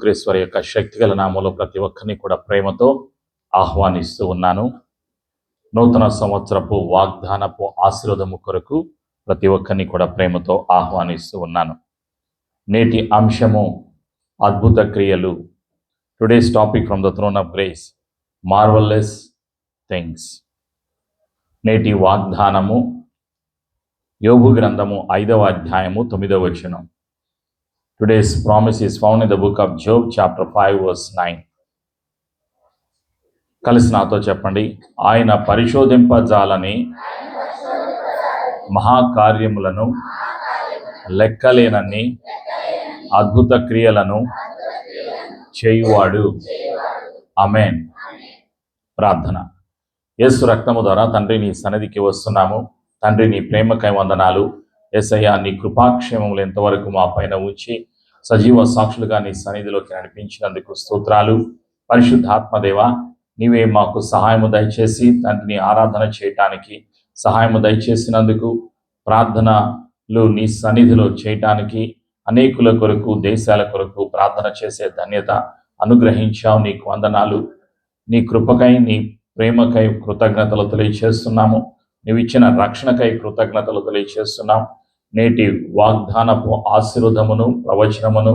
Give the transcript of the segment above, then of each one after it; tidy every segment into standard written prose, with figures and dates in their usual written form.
క్రీస్తు యొక్క శక్తిగల నామములో ప్రతి ఒక్కరిని కూడా ప్రేమతో ఆహ్వానిస్తూ ఉన్నాను. నూతన సంవత్సరపు వాగ్దానపు ఆశీర్వాదము కొరకు ప్రతి ఒక్కరిని కూడా ప్రేమతో ఆహ్వానిస్తూ ఉన్నాను. నేటి అంశము అద్భుత క్రియలు. Today's topic from the throne of grace, marvellous things. నేటి వాగ్దానము యోబు గ్రంథము 5వ అధ్యాయము 9వ వచనం. Today's promise is found in the book of Job, chapter 5, verse 9. కలిసి నాతో చెప్పండి. ఆయన పరిశోధింపజాలని మహాకార్యములను లెక్కలేనన్ని అద్భుత క్రియలను చేయువాడు. ఆమేన్. ప్రార్థన. యేసు రక్తము ద్వారా తండ్రి నీ సన్నిధికి వస్తున్నాము. తండ్రి నీ ప్రేమకై వందనాలు. యేసయ్యా, నీ కృపాక్షేమములు ఎంతవరకు మా పైన ఉంచి సజీవ సాక్షులుగా నీ సన్నిధిలోకి నడిపించినందుకు స్తోత్రాలు. పరిశుద్ధాత్మదేవ, నీవే మాకు సహాయము దయచేసి తండ్రిని ఆరాధన చేయటానికి సహాయము దయచేసినందుకు, ప్రార్థనలు నీ సన్నిధిలో చేయటానికి, అనేకుల కొరకు దేశాల కొరకు ప్రార్థన చేసే ధన్యత అనుగ్రహించావు. నీకు వందనాలు. నీ కృపకై నీ ప్రేమకై కృతజ్ఞతలు తెలియచేస్తున్నాము. నీవు ఇచ్చిన రక్షణకై కృతజ్ఞతలు తెలియచేస్తున్నాం. నేటి వాగ్దానపు ఆశీర్వాదమును ప్రవచనమును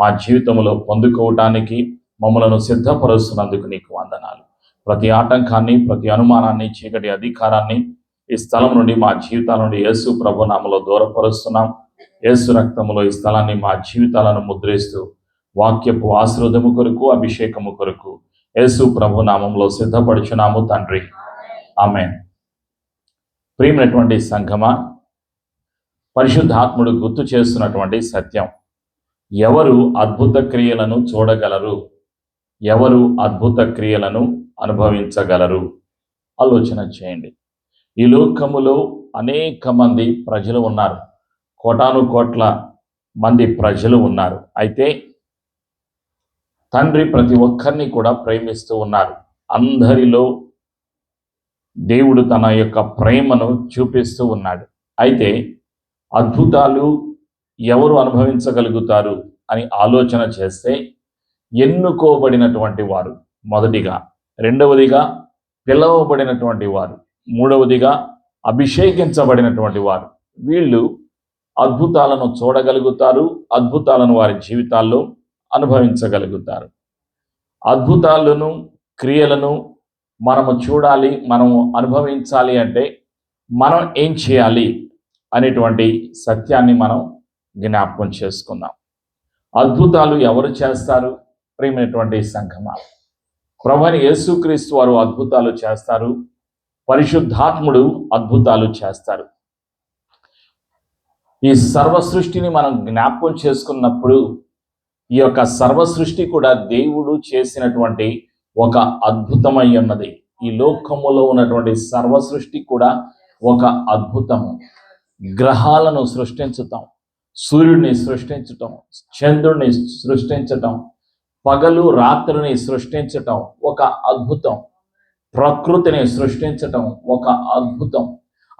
మా జీవితంలో పొందుకోవటానికి మమ్మలను సిద్ధపరుస్తున్నందుకు నీకు వందనాలు. ప్రతి ఆటంకాన్ని, ప్రతి అనుమానాన్ని, చీకటి అధికారాన్ని ఈ స్థలం నుండి మా జీవితాల నుండి యేసు ప్రభు నామములో దూరపరుస్తున్నాం. యేసు రక్తములో ఈ స్థలాన్ని మా జీవితాలను ముద్రిస్తూ వాక్యపు ఆశీర్వాదము కొరకు, అభిషేకము కొరకు యేసు ప్రభు నామములో సిద్ధపడుచున్నాము తండ్రి. ఆమేన్. ప్రియమైనటువంటి సంఘమా, పరిశుద్ధాత్ముడు గుర్తు చేస్తున్నటువంటి సత్యం, ఎవరు అద్భుత క్రియలను చూడగలరు? ఎవరు అద్భుత క్రియలను అనుభవించగలరు? ఆలోచన చేయండి. ఈ లోకములో అనేక మంది ప్రజలు ఉన్నారు. కోటాను కోట్ల మంది ప్రజలు ఉన్నారు. అయితే తండ్రి ప్రతి ఒక్కరిని కూడా ప్రేమిస్తూ ఉన్నారు. అందరిలో దేవుడు తన యొక్క ప్రేమను చూపిస్తూ ఉన్నాడు. అయితే అద్భుతాలు ఎవరు అనుభవించగలుగుతారు అని ఆలోచన చేస్తే, ఎన్నుకోబడినటువంటి వారు మొదటిగా, రెండవదిగా పిలవబడినటువంటి వారు, మూడవదిగా అభిషేకించబడినటువంటి వారు, వీళ్ళు అద్భుతాలను చూడగలుగుతారు. అద్భుతాలను వారి జీవితాల్లో అనుభవించగలుగుతారు. అద్భుతాలను, క్రియలను మనము చూడాలి, మనము అనుభవించాలి అంటే మనం ఏం చేయాలి అనేటువంటి సత్యాన్ని మనం జ్ఞాపకం చేసుకుందాం. అద్భుతాలు ఎవరు చేస్తారు? ప్రియమైనటువంటి సంఘమా, ప్రభువైన యేసుక్రీస్తు వారు అద్భుతాలు చేస్తారు. పరిశుద్ధాత్ముడు అద్భుతాలు చేస్తారు. ఈ సర్వ సృష్టిని మనం జ్ఞాపకం చేసుకున్నప్పుడు, ఈ యొక్క సర్వ సృష్టి కూడా దేవుడు చేసినటువంటి ఒక అద్భుతమై ఉన్నది. ఈ లోకములో ఉన్నటువంటి సర్వ సృష్టి కూడా ఒక అద్భుతము. గ్రహాలను సృష్టించటం, సూర్యుడిని సృష్టించటం, చంద్రుడిని సృష్టించటం, పగలు రాత్రిని సృష్టించటం ఒక అద్భుతం. ప్రకృతిని సృష్టించటం ఒక అద్భుతం.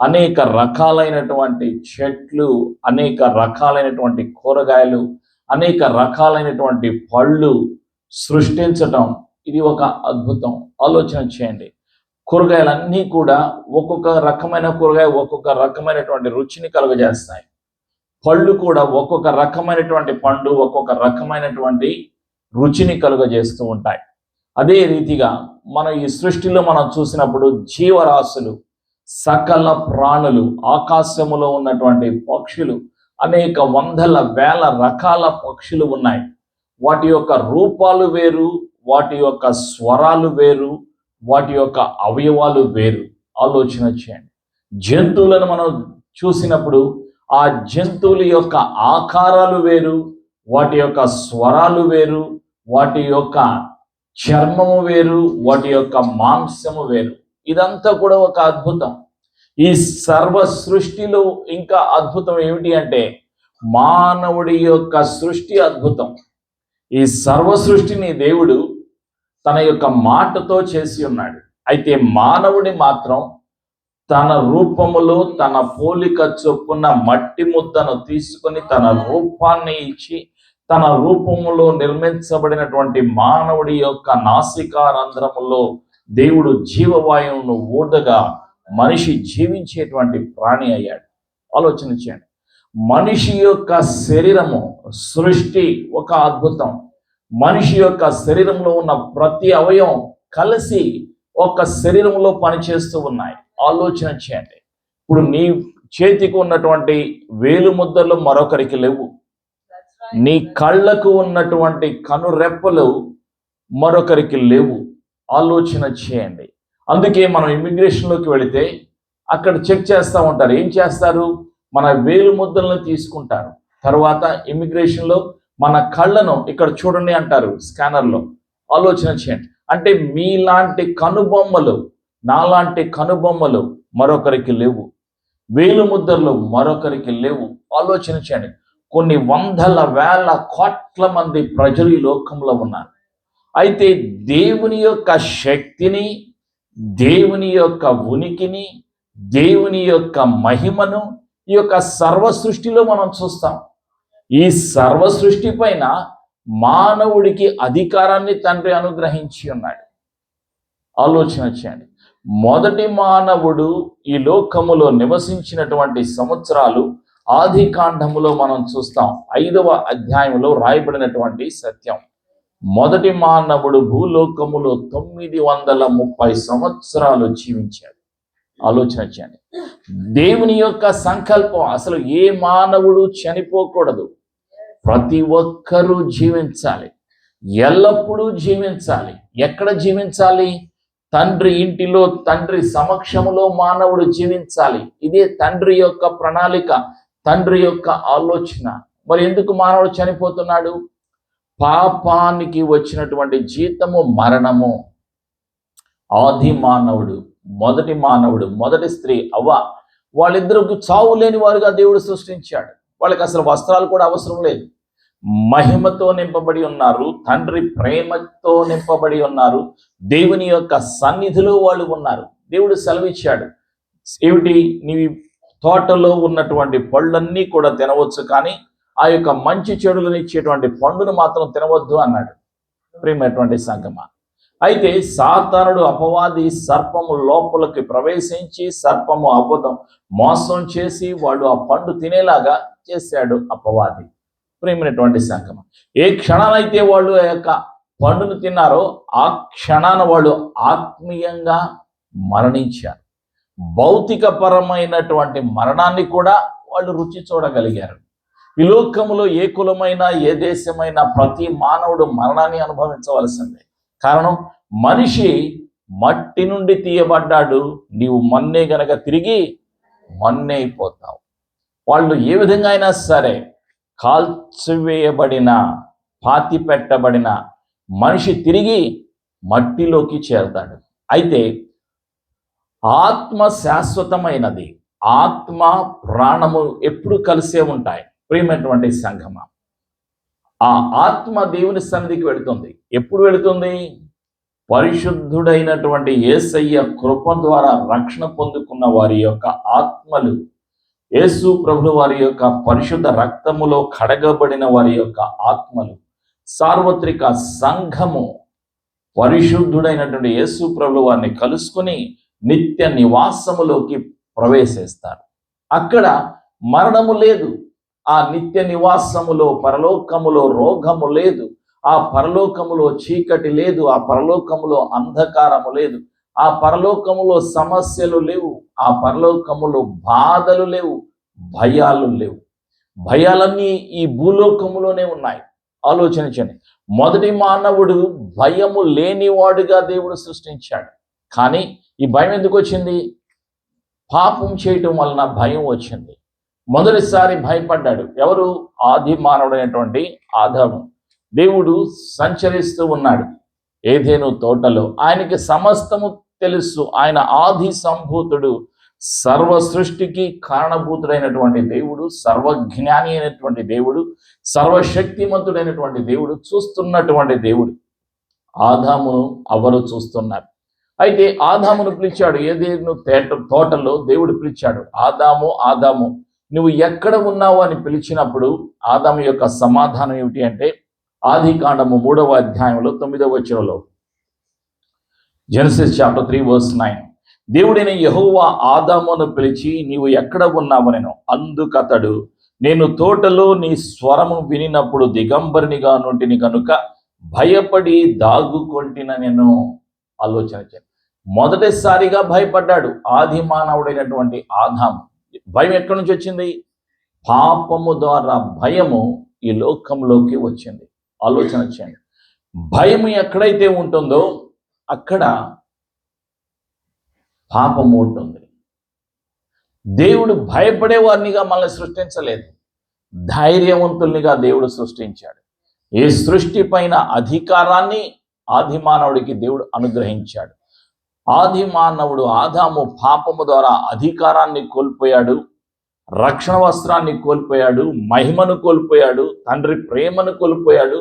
అనేక రకాలైనటువంటి చెట్లు, అనేక రకాలైనటువంటి కూరగాయలు, అనేక రకాలైనటువంటి పళ్ళు సృష్టించటం, ఇది ఒక అద్భుతం. ఆలోచన చేయండి. కూరగాయలన్నీ కూడా ఒక్కొక్క రకమైన కూరగాయ ఒక్కొక్క రకమైనటువంటి రుచిని కలుగజేస్తాయి. పళ్ళు కూడా ఒక్కొక్క రకమైనటువంటి పండు ఒక్కొక్క రకమైనటువంటి రుచిని కలుగజేస్తూ ఉంటాయి. అదే రీతిగా మనం ఈ సృష్టిలో మనం చూసినప్పుడు జీవరాశులు, సకల ప్రాణులు, ఆకాశములో ఉన్నటువంటి పక్షులు, అనేక వందల వేల రకాల పక్షులు ఉన్నాయి. వాటి యొక్క రూపాలు వేరు, వాటి యొక్క స్వరాలు వేరు, వాటి యొక్క అవయవాలు వేరు. ఆలోచన చేయండి. జంతువులను మనం చూసినప్పుడు ఆ జంతువుల యొక్క ఆకారాలు వేరు, వాటి యొక్క స్వరాలు వేరు, వాటి యొక్క చర్మము వేరు, వాటి యొక్క మాంసము వేరు. ఇదంతా కూడా ఒక అద్భుతం. ఈ సర్వ సృష్టిలో ఇంకా అద్భుతం ఏమిటి అంటే, మానవుడి యొక్క సృష్టి అద్భుతం. ఈ సర్వ సృష్టిని దేవుడు తన యొక్క మాటతో చేసి ఉన్నాడు. అయితే మానవుని మాత్రం తన రూపములో తన పోలిక చొప్పున మట్టి ముద్దను తీసుకొని తన రూపాన్ని ఇచ్చి తన రూపములో నిర్మించబడినటువంటి మానవుడి యొక్క నాసికారంధ్రములో దేవుడు జీవవాయువును ఊదగా మనిషి జీవించేటువంటి ప్రాణి అయ్యాడు. ఆలోచన చేయండి. మనిషి యొక్క శరీరము సృష్టి ఒక అద్భుతం. మనిషి యొక్క శరీరంలో ఉన్న ప్రతి అవయవం కలిసి ఒక శరీరంలో పనిచేస్తూ ఉన్నాయి. ఆలోచన చేయండి. ఇప్పుడు నీ చేతికి ఉన్నటువంటి వేలు ముద్దలు మరొకరికి లేవు. నీ కళ్ళకు ఉన్నటువంటి కనురెప్పలు మరొకరికి లేవు. ఆలోచన చేయండి. అందుకే మనం ఇమిగ్రేషన్లోకి వెళితే అక్కడ చెక్ చేస్తూ ఉంటారు. ఏం చేస్తారు? మన వేలు ముద్దలను తీసుకుంటారు. తర్వాత ఇమిగ్రేషన్లో మన కళ్ళను ఇక్కడ చూడండి అంటారు స్కానర్లో. ఆలోచన చేయండి. అంటే మీలాంటి కనుబొమ్మలు, నాలాంటి కనుబొమ్మలు మరొకరికి లేవు. వేలు ముద్దలు మరొకరికి లేవు. ఆలోచన చేయండి. కొన్ని వందల వేల కోట్ల మంది ప్రజలు ఈ లోకంలో ఉన్నారు. అయితే దేవుని యొక్క శక్తిని, దేవుని యొక్క ఉనికిని, దేవుని యొక్క మహిమను ఈ యొక్క సర్వ సృష్టిలో మనం చూస్తాం. ఈ సర్వ సృష్టి పైన మానవుడికి అధికారాన్ని తండ్రి అనుగ్రహించి ఉన్నాడు. ఆలోచన చేయండి. మొదటి మానవుడు ఈ లోకములో నివసించినటువంటి సంవత్సరాలు ఆది కాండములో మనం చూస్తాం. 5వ అధ్యాయంలో రాయబడినటువంటి సత్యం. మొదటి మానవుడు భూలోకములో 930 సంవత్సరాలు జీవించాడు. ఆలోచన చేయండి. దేవుని యొక్క సంకల్పం అసలు ఏ మానవుడు చనిపోకూడదు. ప్రతి ఒక్కరూ జీవించాలి, ఎల్లప్పుడూ జీవించాలి. ఎక్కడ జీవించాలి? తండ్రి ఇంటిలో, తండ్రి సమక్షములో మానవుడు జీవించాలి. ఇదే తండ్రి యొక్క ప్రణాళిక, తండ్రి యొక్క ఆలోచన. మరి ఎందుకు మానవుడు చనిపోతున్నాడు? పాపానికి వచ్చినటువంటి జీతము మరణము. ఆది మానవుడు, మొదటి మానవుడు, మొదటి స్త్రీ అవ్వ, వాళ్ళిద్దరికి చావు లేని వారుగా దేవుడు సృష్టించాడు. వాళ్ళకి అసలు వస్త్రాలు కూడా అవసరం లేదు. మహిమతో నింపబడి ఉన్నారు, తండ్రి ప్రేమతో నింపబడి ఉన్నారు, దేవుని యొక్క సన్నిధిలో వాళ్ళు ఉన్నారు. దేవుడు సెలవిచ్చాడు. ఏమిటి? నీవి తోటలో ఉన్నటువంటి పళ్ళన్నీ కూడా తినవచ్చు, కానీ ఆ యొక్క మంచి చెడులను ఇచ్చేటువంటి పండును మాత్రం తినవద్దు అన్నాడు. ప్రియమైనటువంటి సంగమా, అయితే సాతానుడు, అపవాది సర్పము లోపలికి ప్రవేశించి సర్పము అబద్ధం మోసం చేసి వాడు ఆ పండు తినేలాగా చేశాడు అపవాది. ప్రియమైనటువంటి సంగమా, ఏ క్షణానైతే వాళ్ళు ఆ యొక్క పండును తిన్నారో ఆ క్షణాన వాళ్ళు ఆత్మీయంగా మరణించారు. భౌతిక పరమైనటువంటి మరణాన్ని కూడా వాళ్ళు రుచి చూడగలిగారు. ఈ లోకములో ఏ కులమైనా, ఏ దేశమైనా ప్రతి మానవుడు మరణాన్ని అనుభవించవలసిందే. కారణం, మనిషి మట్టి నుండి తీయబడ్డాడు. నీవు మన్నే గనక తిరిగి మన్నే అయిపోతావు. వాళ్ళు ఏ విధంగా అయినా సరే కాల్చివేయబడిన, పాతి పెట్టబడిన మనిషి తిరిగి మట్టిలోకి చేరతాడు. అయితే ఆత్మ శాశ్వతమైనది. ఆత్మ ప్రాణము ఎప్పుడు కలిసే ఉంటాయి. ప్రియమైనటువంటి సంఘమా, ఆ ఆత్మ దేవుని సన్నిధికి వెళుతుంది. ఎప్పుడు వెళుతుంది? పరిశుద్ధుడైనటువంటి యేసయ్య కృప ద్వారా రక్షణ పొందుకున్న వారి యొక్క ఆత్మలు, యేసు ప్రభువు వారి యొక్క పరిశుద్ధ రక్తములో కడగబడిన వారి యొక్క ఆత్మలు, సార్వత్రిక సంఘము పరిశుద్ధుడైనటువంటి యేసు ప్రభువు వారిని కలుసుకుని నిత్య నివాసములోకి ప్రవేశిస్తారు. అక్కడ మరణము లేదు. ఆ నిత్య నివాసములో, పరలోకములో రోగము లేదు. ఆ పరలోకములో చీకటి లేదు. ఆ పరలోకములో అంధకారము లేదు. ఆ పరలోకములో సమస్యలు లేవు. ఆ పరలోకములో బాధలు లేవు, భయాలు లేవు. భయాలన్నీ ఈ భూలోకములోనే ఉన్నాయి. ఆలోచించండి. మొదటి మానవుడు భయము లేనివాడుగా దేవుడు సృష్టించాడు. కానీ ఈ భయం ఎందుకు వచ్చింది? పాపం చేయటం వలన భయం వచ్చింది. మొదటిసారి భయపడ్డాడు ఎవరు? ఆది మానవుడైనటువంటి ఆదాము. దేవుడు సంచరిస్తూ ఉన్నాడు ఏదెను తోటలో. ఆయనకి సమస్తము తెలుసు. ఆయన ఆది సంభూతుడు, సర్వ సృష్టికి కారణభూతుడైనటువంటి దేవుడు, సర్వజ్ఞాని అయినటువంటి దేవుడు, సర్వశక్తిమంతుడైనటువంటి దేవుడు, చూస్తున్నటువంటి దేవుడు. ఆదామును ఎవరు చూస్తున్నారు? అయితే ఆదామును పిలిచాడు. ఏదేను తోటలో దేవుడు పిలిచాడు, ఆదాము ఆదాము, నువ్వు ఎక్కడ ఉన్నావు అని పిలిచినప్పుడు ఆదాము యొక్క సమాధానం ఏమిటి అంటే ఆదికాండము 3వ అధ్యాయంలో 9వ వచనంలో, జెనసిస్ చాప్టర్ 3 verse 9, దేవుడైన యెహోవా ఆదామును పిలిచి నీవు ఎక్కడ ఉన్నావనెను. అందుకతడు నేను తోటలో నీ స్వరము వినినప్పుడు దిగంబరినిగా నుంటిని కనుక భయపడి దాగుకొంటిన నేను. ఆలోచన చేయండి. మొదటిసారిగా భయపడ్డాడు ఆది మానవుడైనటువంటి ఆదాము. భయం ఎక్కడి నుంచి వచ్చింది? పాపము ద్వారా భయము ఈ లోకంలోకి వచ్చింది. ఆలోచన చేయండి. భయం ఎక్కడైతే ఉంటుందో అక్కడ పాపము ఉంటుంది. దేవుడు భయపడే వారినిగా మనల్ని సృష్టించలేదు, ధైర్యవంతుల్నిగా దేవుడు సృష్టించాడు. ఈ సృష్టి పైన అధికారాన్ని ఆది మానవుడికి దేవుడు అనుగ్రహించాడు. ఆది మానవుడు ఆదాము పాపము ద్వారా అధికారాన్ని కోల్పోయాడు, రక్షణ వస్త్రాన్ని కోల్పోయాడు, మహిమను కోల్పోయాడు, తండ్రి ప్రేమను కోల్పోయాడు,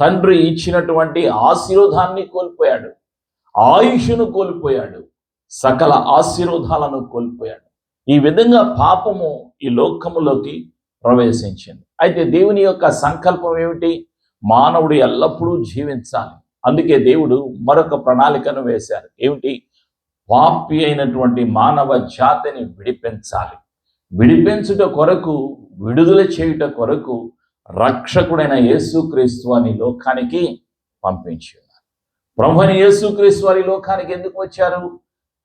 తండ్రి ఇచ్చినటువంటి ఆశీర్వాదాన్ని కోల్పోయాడు, ఆయుష్ను కోల్పోయాడు, సకల ఆశీర్వాదాలను కోల్పోయాడు. ఈ విధంగా పాపము ఈ లోకములోకి ప్రవేశించింది. అయితే దేవుని యొక్క సంకల్పం ఏమిటి? మానవుడు ఎల్లప్పుడూ జీవించాలి. అందుకే దేవుడు మరొక ప్రణాళికను వేశారు. ఏమిటి? పాపి అయినటువంటి మానవ జాతిని విడిపించాలి. విడిపించుట కొరకు, విడుదల చేయుట కొరకు రక్షకుడైన యేసుక్రీస్తు అని లోకానికి పంపించి ఉన్నారు. ప్రభువైన యేసుక్రీస్తు వారి లోకానికి ఎందుకు వచ్చారు?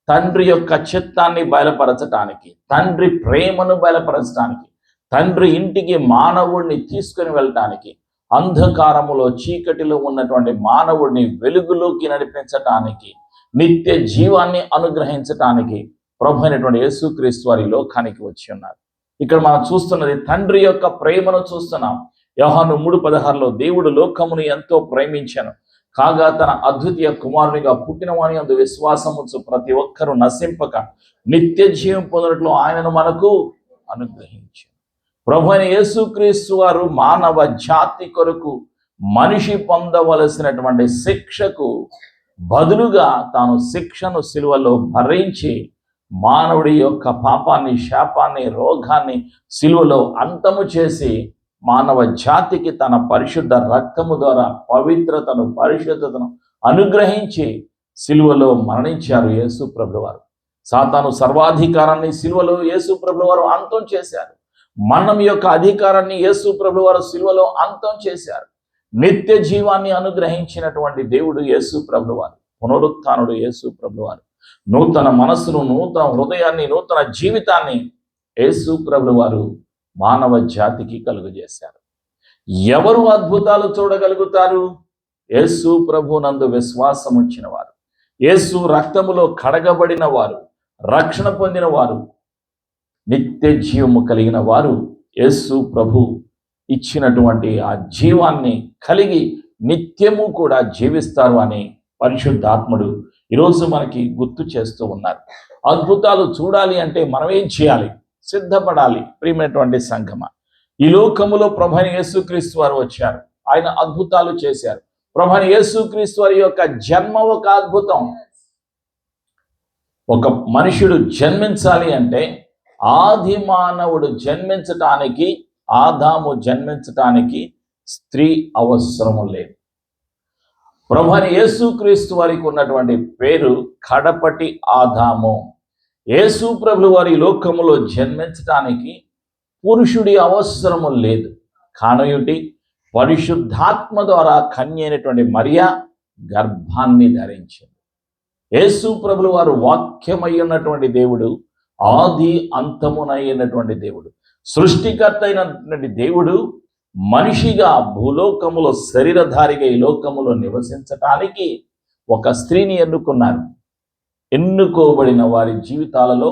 తండ్రి యొక్క చిత్తాన్ని బయలుపరచటానికి, తండ్రి ప్రేమను బయలుపరచటానికి, తండ్రి ఇంటికి మానవుడిని తీసుకుని వెళ్ళటానికి, అంధకారములో చీకటిలో ఉన్నటువంటి మానవుడిని వెలుగులోకి నడిపించటానికి, నిత్య జీవాన్ని అనుగ్రహించటానికి ప్రభు అయినటువంటి యేసుక్రీస్తు వారి లోకానికి వచ్చి ఉన్నారు. ఇక్కడ మనం చూస్తున్నది తండ్రి యొక్క ప్రేమను చూస్తున్నాం. యోహాను 3:16లో దేవుడు లోకమును ఎంతో ప్రేమించాను కాగా తన అద్వితీయ కుమారునిగా పుట్టిన వాని యందు విశ్వాసముంచు ప్రతి ఒక్కరూ నశింపక నిత్య జీవం పొందినట్లు ఆయనను మనకు అనుగ్రహించారు. ప్రభు అయిన యేసుక్రీస్తు వారు మానవ జాతి కొరకు మనిషి పొందవలసినటువంటి శిక్షకు బదులుగా తాను శిక్షను సిలువలో భరించి మానవుడి యొక్క పాపాన్ని, శాపాన్ని, రోగాన్ని సిలువలో అంతము చేసి మానవ జాతికి తన పరిశుద్ధ రక్తము ద్వారా పవిత్రతను, పరిశుద్ధతను అనుగ్రహించి సిలువలో మరణించారు యేసు ప్రభువు వారు. సాతాను సర్వాధికారాన్ని సిలువలో యేసు ప్రభువు వారు అంతం చేశారు. మరణం యొక్క అధికారాన్ని యేసు ప్రభువు వారు సిలువలో అంతం చేశారు. నిత్య జీవాన్ని అనుగ్రహించినటువంటి దేవుడు యేసు ప్రభువు వారు, పునరుత్థానుడు యేసు ప్రభువు వారు. నూతన మనస్సును, నూతన హృదయాన్ని, నూతన జీవితాన్ని యేసు ప్రభువు వారు మానవ జాతికి కలుగజేశారు. ఎవరు అద్భుతాలు చూడగలుగుతారు? యేసు ప్రభు నందు విశ్వాసం ఉంచిన వారు, యేసు రక్తములో కడగబడిన వారు, రక్షణ పొందిన వారు, నిత్య జీవము కలిగిన వారు యేసు ప్రభు ఇచ్చినటువంటి ఆ జీవాన్ని కలిగి నిత్యము కూడా జీవిస్తారు అని పరిశుద్ధాత్ముడు ఈరోజు మనకి గుర్తు చేస్తూ ఉన్నారు. అద్భుతాలు చూడాలి అంటే మనం ఏం చేయాలి? సిద్ధపడాలి. ప్రియమైనటువంటి సంఘమ, ఈ లోకములో ప్రభువైన యేసుక్రీస్తు వారు వచ్చారు, ఆయన అద్భుతాలు చేశారు. ప్రభువైన యేసుక్రీస్తు వారి యొక్క జన్మ ఒక అద్భుతం. ఒక మనుషుడు జన్మించాలి అంటే ఆది మానవుడు జన్మించటానికి, ఆదాము జన్మించటానికి స్త్రీ అవసరము లేదు. ప్రభువైన యేసుక్రీస్తు వారికి ఉన్నటువంటి పేరు కడపటి ఆదాము. యేసు ప్రభువు వారి లోకములో జన్మించటానికి పురుషుడి అవసరము లేదు. కానయుటి పరిశుద్ధాత్మ ద్వారా కన్య అయినటువంటి మరియా గర్భాన్ని ధరించింది. యేసు ప్రభువు వారు వాక్యమై ఉన్నటువంటి దేవుడు, ఆది అంతమునైనటువంటి దేవుడు, సృష్టికర్త అయినటువంటి దేవుడు మనిషిగా భూలోకములో శరీరధారిగా ఈ లోకములో నివసించటానికి ఒక స్త్రీని ఎన్నుకున్నారు. ఎన్నుకోబడిన వారి జీవితాలలో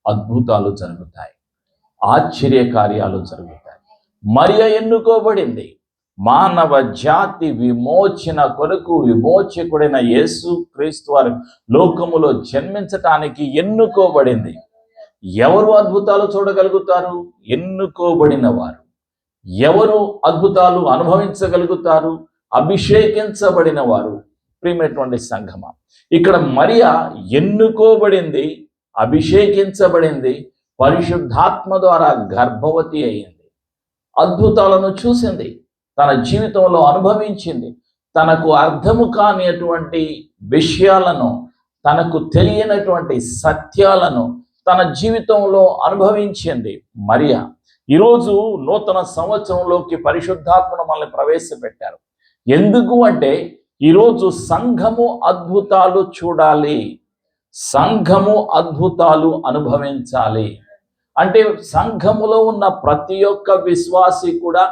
అద్భుతాలు జరుగుతాయి, ఆశ్చర్య కార్యాలు జరుగుతాయి. మరియ ఎన్నుకోబడింది. మానవ జాతి విమోచన కొరకు విమోచకుడైన యేసు క్రీస్తు వారు లోకములో జన్మించటానికి ఎన్నుకోబడింది. ఎవరు అద్భుతాలు చూడగలుగుతారు? ఎన్నుకోబడిన వారు. ఎవరు అద్భుతాలు అనుభవించగలుగుతారు? అభిషేకించబడిన వారు. ప్రియమైనటువంటి సంఘమా, ఇక్కడ మరియ ఎన్నుకోబడింది, అభిషేకించబడింది, పరిశుద్ధాత్మ ద్వారా గర్భవతి అయ్యింది. అద్భుతాలను చూసింది, తన జీవితంలో అనుభవించింది. తనకు అర్థము కానిటువంటి విషయాలను, తనకు తెలియనటువంటి సత్యాలను తన జీవితంలో అనుభవించింది మరియా. ఈరోజు నూతన సంవత్సరంలోకి పరిశుద్ధాత్మను మనల్ని ప్రవేశపెట్టారు. ఎందుకు అంటే ఈరోజు సంఘము అద్భుతాలు చూడాలి, సంఘము అద్భుతాలు అనుభవించాలి. అంటే సంఘములో ఉన్న ప్రతి ఒక్క విశ్వాసి కూడా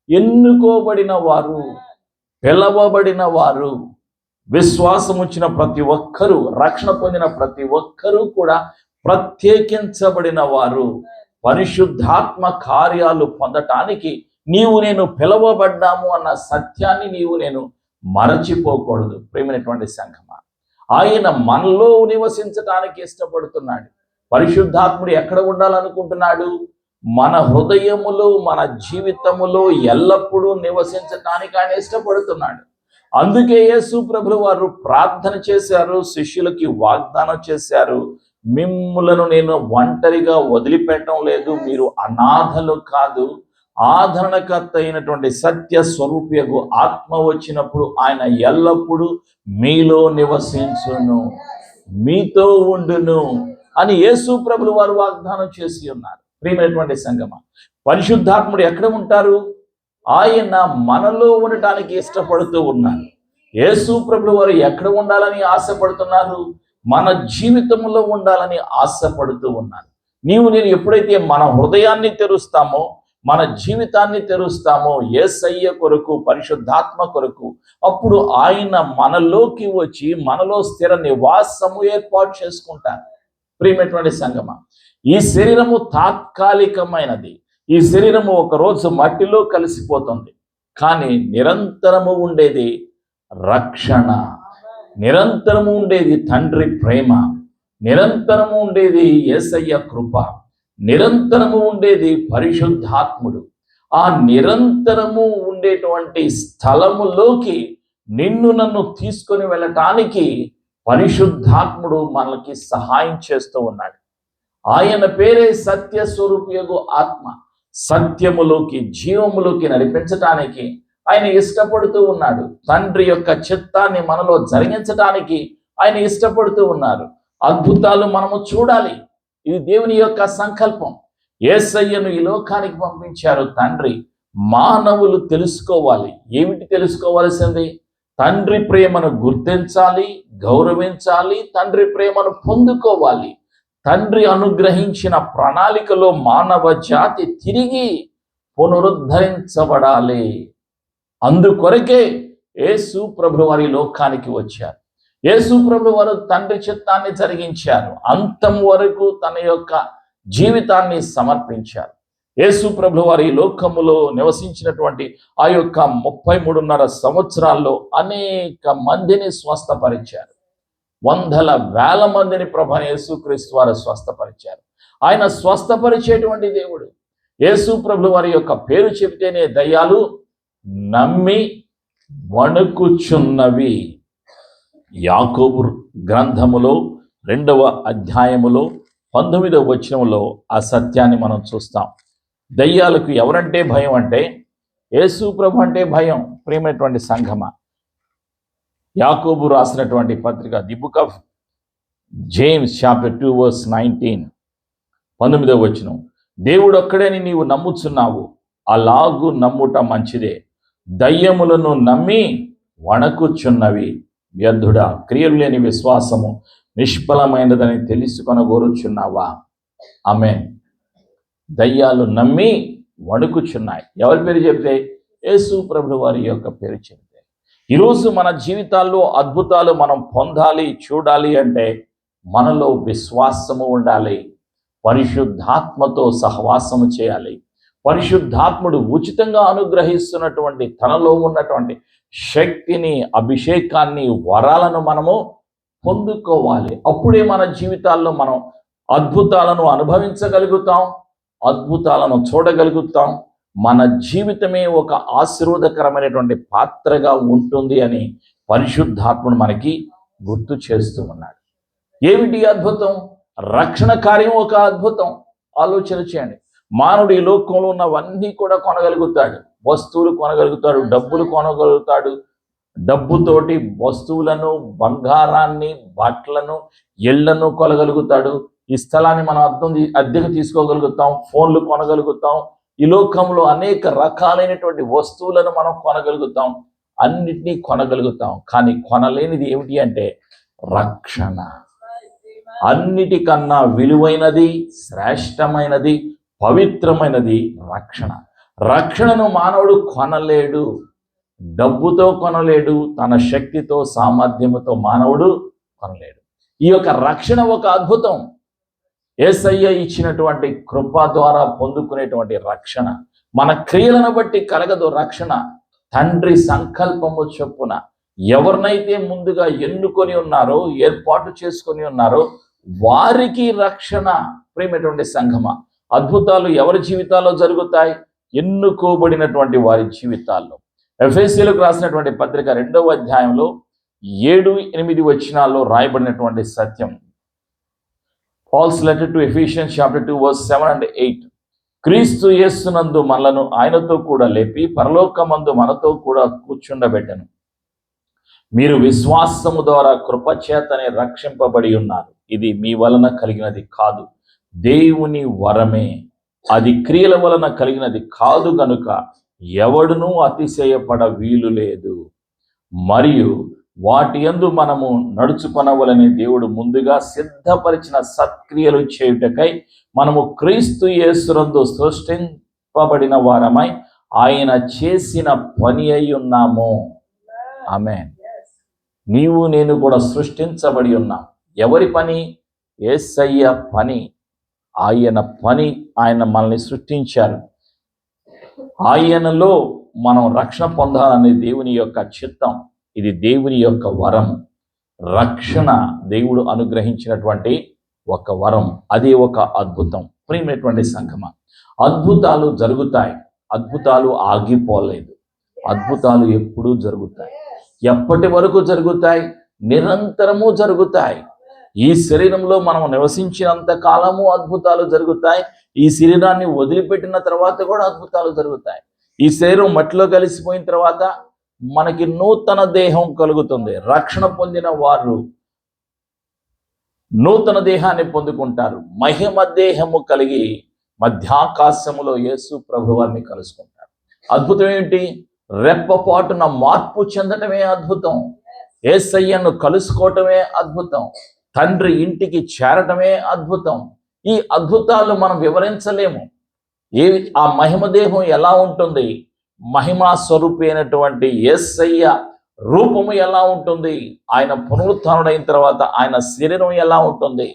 ఎన్నుకోబడిన వారు, పిలవబడిన వారు, విశ్వాసం వచ్చిన ప్రతి ఒక్కరూ, రక్షణ పొందిన ప్రతి ఒక్కరూ కూడా ప్రత్యేకించబడిన వారు. పరిశుద్ధాత్మ కార్యాలు పొందటానికి నీవు నేను పిలవబడ్డాము అన్న సత్యాన్ని నీవు నేను మరచిపోకూడదు. ప్రియమైనటువంటి సంఘమా, ఆయన మనలో నివసించటానికి ఇష్టపడుతున్నాడు. పరిశుద్ధాత్ముడు ఎక్కడ ఉండాలనుకుంటున్నాడు? మన హృదయములో, మన జీవితములో ఎల్లప్పుడూ నివసించటానికి ఆయన ఇష్టపడుతున్నాడు. అందుకే యేసు ప్రభువు వారు ప్రార్థన చేశారు, శిష్యులకి వాగ్దానం చేశారు, మిమ్ములను నేను ఒంటరిగా వదిలిపెట్టడం లేదు, మీరు అనాథలు కాదు. ఆదరణకర్త అయినటువంటి సత్య స్వరూపియగు ఆత్మ వచ్చినప్పుడు ఆయన ఎల్లప్పుడూ మీలో నివసించును, మీతో ఉండును అని యేసు ప్రభువు వారు వాగ్దానం చేసి ఉన్నారు. ప్రియమైనటువంటి సంగమా, పరిశుద్ధాత్ముడు ఎక్కడ ఉంటారు? ఆయన మనలో ఉండటానికి ఇష్టపడుతూ ఉన్నారు. యేసు ప్రభువు వారు ఎక్కడ ఉండాలని ఆశపడుతున్నారు? మన జీవితంలో ఉండాలని ఆశపడుతూ ఉన్నారు. నీవు నేను ఎప్పుడైతే మన హృదయాన్ని తెరుస్తామో, మన జీవితాన్ని తెరుస్తామో యేసయ్య కొరకు, పరిశుద్ధాత్మ కొరకు, అప్పుడు ఆయన మనలోకి వచ్చి మనలో స్థిర నివాసము ఏర్పాటు చేసుకుంటారు. ప్రియమైనటువంటి సంగమా, ఈ శరీరము తాత్కాలికమైనది. ఈ శరీరము ఒకరోజు మట్టిలో కలిసిపోతుంది. కానీ నిరంతరము ఉండేది రక్షణ, నిరంతరము ఉండేది తండ్రి ప్రేమ, నిరంతరము ఉండేది యేసయ్య కృప, నిరంతరము ఉండేది పరిశుద్ధాత్ముడు. ఆ నిరంతరము ఉండేటువంటి స్థలములోకి నిన్ను నన్ను తీసుకొని వెళ్ళటానికి పరిశుద్ధాత్ముడు మనకి సహాయం చేస్తూ ఉన్నాడు. ఆయన పేరే సత్య స్వరూపియగు ఆత్మ. సత్యములోకి, జీవములోకి నడిపించటానికి ఆయన ఇష్టపడుతూ ఉన్నాడు. తండ్రి యొక్క చిత్తాన్ని మనలో జరిగించడానికి ఆయన ఇష్టపడుతూ ఉన్నారు. అద్భుతాలు మనము చూడాలి, ఇది దేవుని యొక్క సంకల్పం. యేసయ్యను ఈ లోకానికి పంపించారు తండ్రి. మానవులు తెలుసుకోవాలి. ఏమిటి తెలుసుకోవాల్సింది? తండ్రి ప్రేమను గుర్తించాలి, గౌరవించాలి, తండ్రి ప్రేమను పొందుకోవాలి. తండ్రి అనుగ్రహించిన ప్రణాళికలో మానవ జాతి తిరిగి పునరుద్ధరించబడాలి. అందుకొరకే యేసు ప్రభువు వారి లోకానికి వచ్చారు. యేసు ప్రభువు వారు తండ్రి చిత్తాన్ని జరిగించారు. అంతం వరకు తన యొక్క జీవితాన్ని సమర్పించారు. యేసు ప్రభువు వారి లోకములో నివసించినటువంటి ఆ యొక్క 33.5 సంవత్సరాల్లో అనేక మందిని స్వస్థపరిచారు. వందల వేల మందిని ప్రభువైన యేసుక్రీస్తు వారు స్వస్థపరిచారు. ఆయన స్వస్థపరిచేటువంటి దేవుడు. యేసు ప్రభువు వారి యొక్క పేరు చెబితేనే దయ్యాలు నమ్మి వణుకుచున్నవి. యాకోబు గ్రంథములో 2వ అధ్యాయములో 19వ వచనంలో ఆ సత్యాన్ని మనం చూస్తాం. దయ్యాలకు ఎవరంటే భయం అంటే యేసు ప్రభు అంటే భయం. ప్రియమైనటువంటి సంఘమా, యాకోబు రాసినటువంటి పత్రిక, the book of James chapter 2 verse 19, 19వ వచనం, దేవుడు ఒక్కడని నీవు నమ్ముచున్నావు, అలాగు నమ్ముట మంచిదే. దయ్యములను నమ్మి వణకుచున్నవి వ్యర్థుడా, క్రియలు లేని విశ్వాసము నిష్ఫలమైనదని తెలుసుకొనగోరుచున్నావా? ఆమేన్. దయ్యాలు నమ్మి వణుకుచున్నాయి. ఎవరి పేరు చెబితే? యేసు ప్రభువు వారి యొక్క పేరు చెబితే. ఈరోజు మన జీవితాల్లో అద్భుతాలు మనం పొందాలి, చూడాలి అంటే మనలో విశ్వాసము ఉండాలి. పరిశుద్ధాత్మతో సహవాసము చేయాలి. పరిశుద్ధాత్ముడు ఉచితంగా అనుగ్రహిస్తున్నటువంటి తనలో ఉన్నటువంటి శక్తిని, అభిషేకాన్ని, వరాలను మనము పొందుకోవాలి. అప్పుడే మన జీవితాల్లో మనం అద్భుతాలను అనుభవించగలుగుతాం, అద్భుతాలను చూడగలుగుతాం. మన జీవితమే ఒక ఆశీర్వాదకరమైనటువంటి పాత్రగా ఉంటుంది అని పరిశుద్ధాత్ముడు మనకి గుర్తు చేస్తూ ఉన్నాడు. ఏమిటి అద్భుతం? రక్షణ కార్యం ఒక అద్భుతం. ఆలోచన చేయండి. మానవుడు ఈ లోకంలో ఉన్నవన్నీ కూడా కొనగలుగుతాడు. వస్తువులు కొనగలుగుతాడు, డబ్బులు కొనగలుగుతాడు. డబ్బుతోటి వస్తువులను, బంగారాన్ని, బట్టలను, ఇళ్లను కొనగలుగుతాడు. ఈ స్థలాన్ని మనం అద్దెకు తీసుకోగలుగుతాం, ఫోన్లు కొనగలుగుతాం. ఈ లోకంలో అనేక రకాలైనటువంటి వస్తువులను మనం కొనగలుగుతాం, అన్నిటినీ కొనగలుగుతాం. కానీ కొనలేనిది ఏమిటి అంటే రక్షణ. అన్నిటికన్నా విలువైనది, శ్రేష్టమైనది, పవిత్రమైనది రక్షణ. రక్షణను మానవుడు కొనలేడు, డబ్బుతో కొనలేడు, తన శక్తితో, సామర్థ్యముతో మానవుడు కొనలేడు. ఈ యొక్క రక్షణ ఒక అద్భుతం. యేసయ్య ఇచ్చినటువంటి కృప ద్వారా పొందుకునేటువంటి రక్షణ. మన క్రియలను బట్టి కలగదు రక్షణ. తండ్రి సంకల్పము చొప్పున ఎవరినైతే ముందుగా ఎన్నుకొని ఉన్నారో, ఏర్పాటు చేసుకొని ఉన్నారో వారికి రక్షణ. ప్రియమైనటువంటి సంఘమా, అద్భుతాలు ఎవరి జీవితాల్లో జరుగుతాయి? ఎన్నుకోబడినటువంటి వారి జీవితాల్లో. ఎఫెసీయులకు రాసినటువంటి పత్రిక 2వ అధ్యాయంలో 7-8 వచనాల్లో రాయబడినటువంటి సత్యం. Paul's letter to Ephesians chapter 2 verse 7 and 8. క్రీస్తు యేసునందు మనలను ఆయనతో కూడా లేపి పరలోకమందు మనతో కూడా కూర్చుండబెట్టెను. మీరు విశ్వాసము ద్వారా కృపచేతనే రక్షింపబడి ఉన్నారు. ఇది మీ వలన కలిగినది కాదు, దేవుని వరమే. అది క్రియల వలన కలిగినది కాదు గనుక ఎవడునూ అతిశయపడ వీలు లేదు. మరియు వాటి యందు మనము నడుచుకొనవలని దేవుడు ముందుగా సిద్ధపరిచిన సత్క్రియలు చేయుటకై మనము క్రీస్తు యేసునందు సృష్టింపబడిన వారమై ఆయన చేసిన పని అయి ఉన్నాము. ఆమేన్. నీవు నేను కూడా సృష్టించబడి ఉన్నాం. ఎవరి పని? యేసయ్య పని. ఆయన పని. ఆయన మనల్ని సృష్టించారు. ఆయనలో మనం రక్షణ పొందాలనే దేవుని యొక్క చిత్తం. ఇది దేవుని యొక్క వరం. రక్షణ దేవుడు అనుగ్రహించినటువంటి ఒక వరం. అది ఒక అద్భుతం. ప్రియమైనటువంటి సంఘమా, అద్భుతాలు జరుగుతాయి. అద్భుతాలు ఆగిపోలేదు. అద్భుతాలు ఎప్పుడూ జరుగుతాయి. ఎప్పటి వరకు జరుగుతాయి? నిరంతరము జరుగుతాయి. ఈ శరీరంలో మనం నివసించినంత కాలము అద్భుతాలు జరుగుతాయి. ఈ శరీరాన్ని వదిలిపెట్టిన తర్వాత కూడా అద్భుతాలు జరుగుతాయి. ఈ శరీరం మట్టిలో కలిసిపోయిన తర్వాత మనకి నూతన దేహం కలుగుతుంది. రక్షణ పొందిన వారు నూతన దేహాన్ని పొందుకుంటారు. మహిమ దేహము కలిగి మధ్యాకాశములో యేసు ప్రభువారిని కలుసుకుంటారు. అద్భుతం ఏంటి? రెప్పపాటున మార్పు చెందటమే అద్భుతం. యేసయ్యను కలుసుకోవటమే అద్భుతం. తండ్రి ఇంటికి చేరటమే అద్భుతం. ఈ అద్భుతాలు మనం వివరించలేము. ఆ మహిమ దేహం ఎలా ఉంటుంది? మహిమా స్వరూపి అయినటువంటి యేసయ్య రూపము ఎలా ఉంటుంది? ఆయన పునరుత్థానుడైన తర్వాత ఆయన శరీరం ఎలా ఉంటుంది?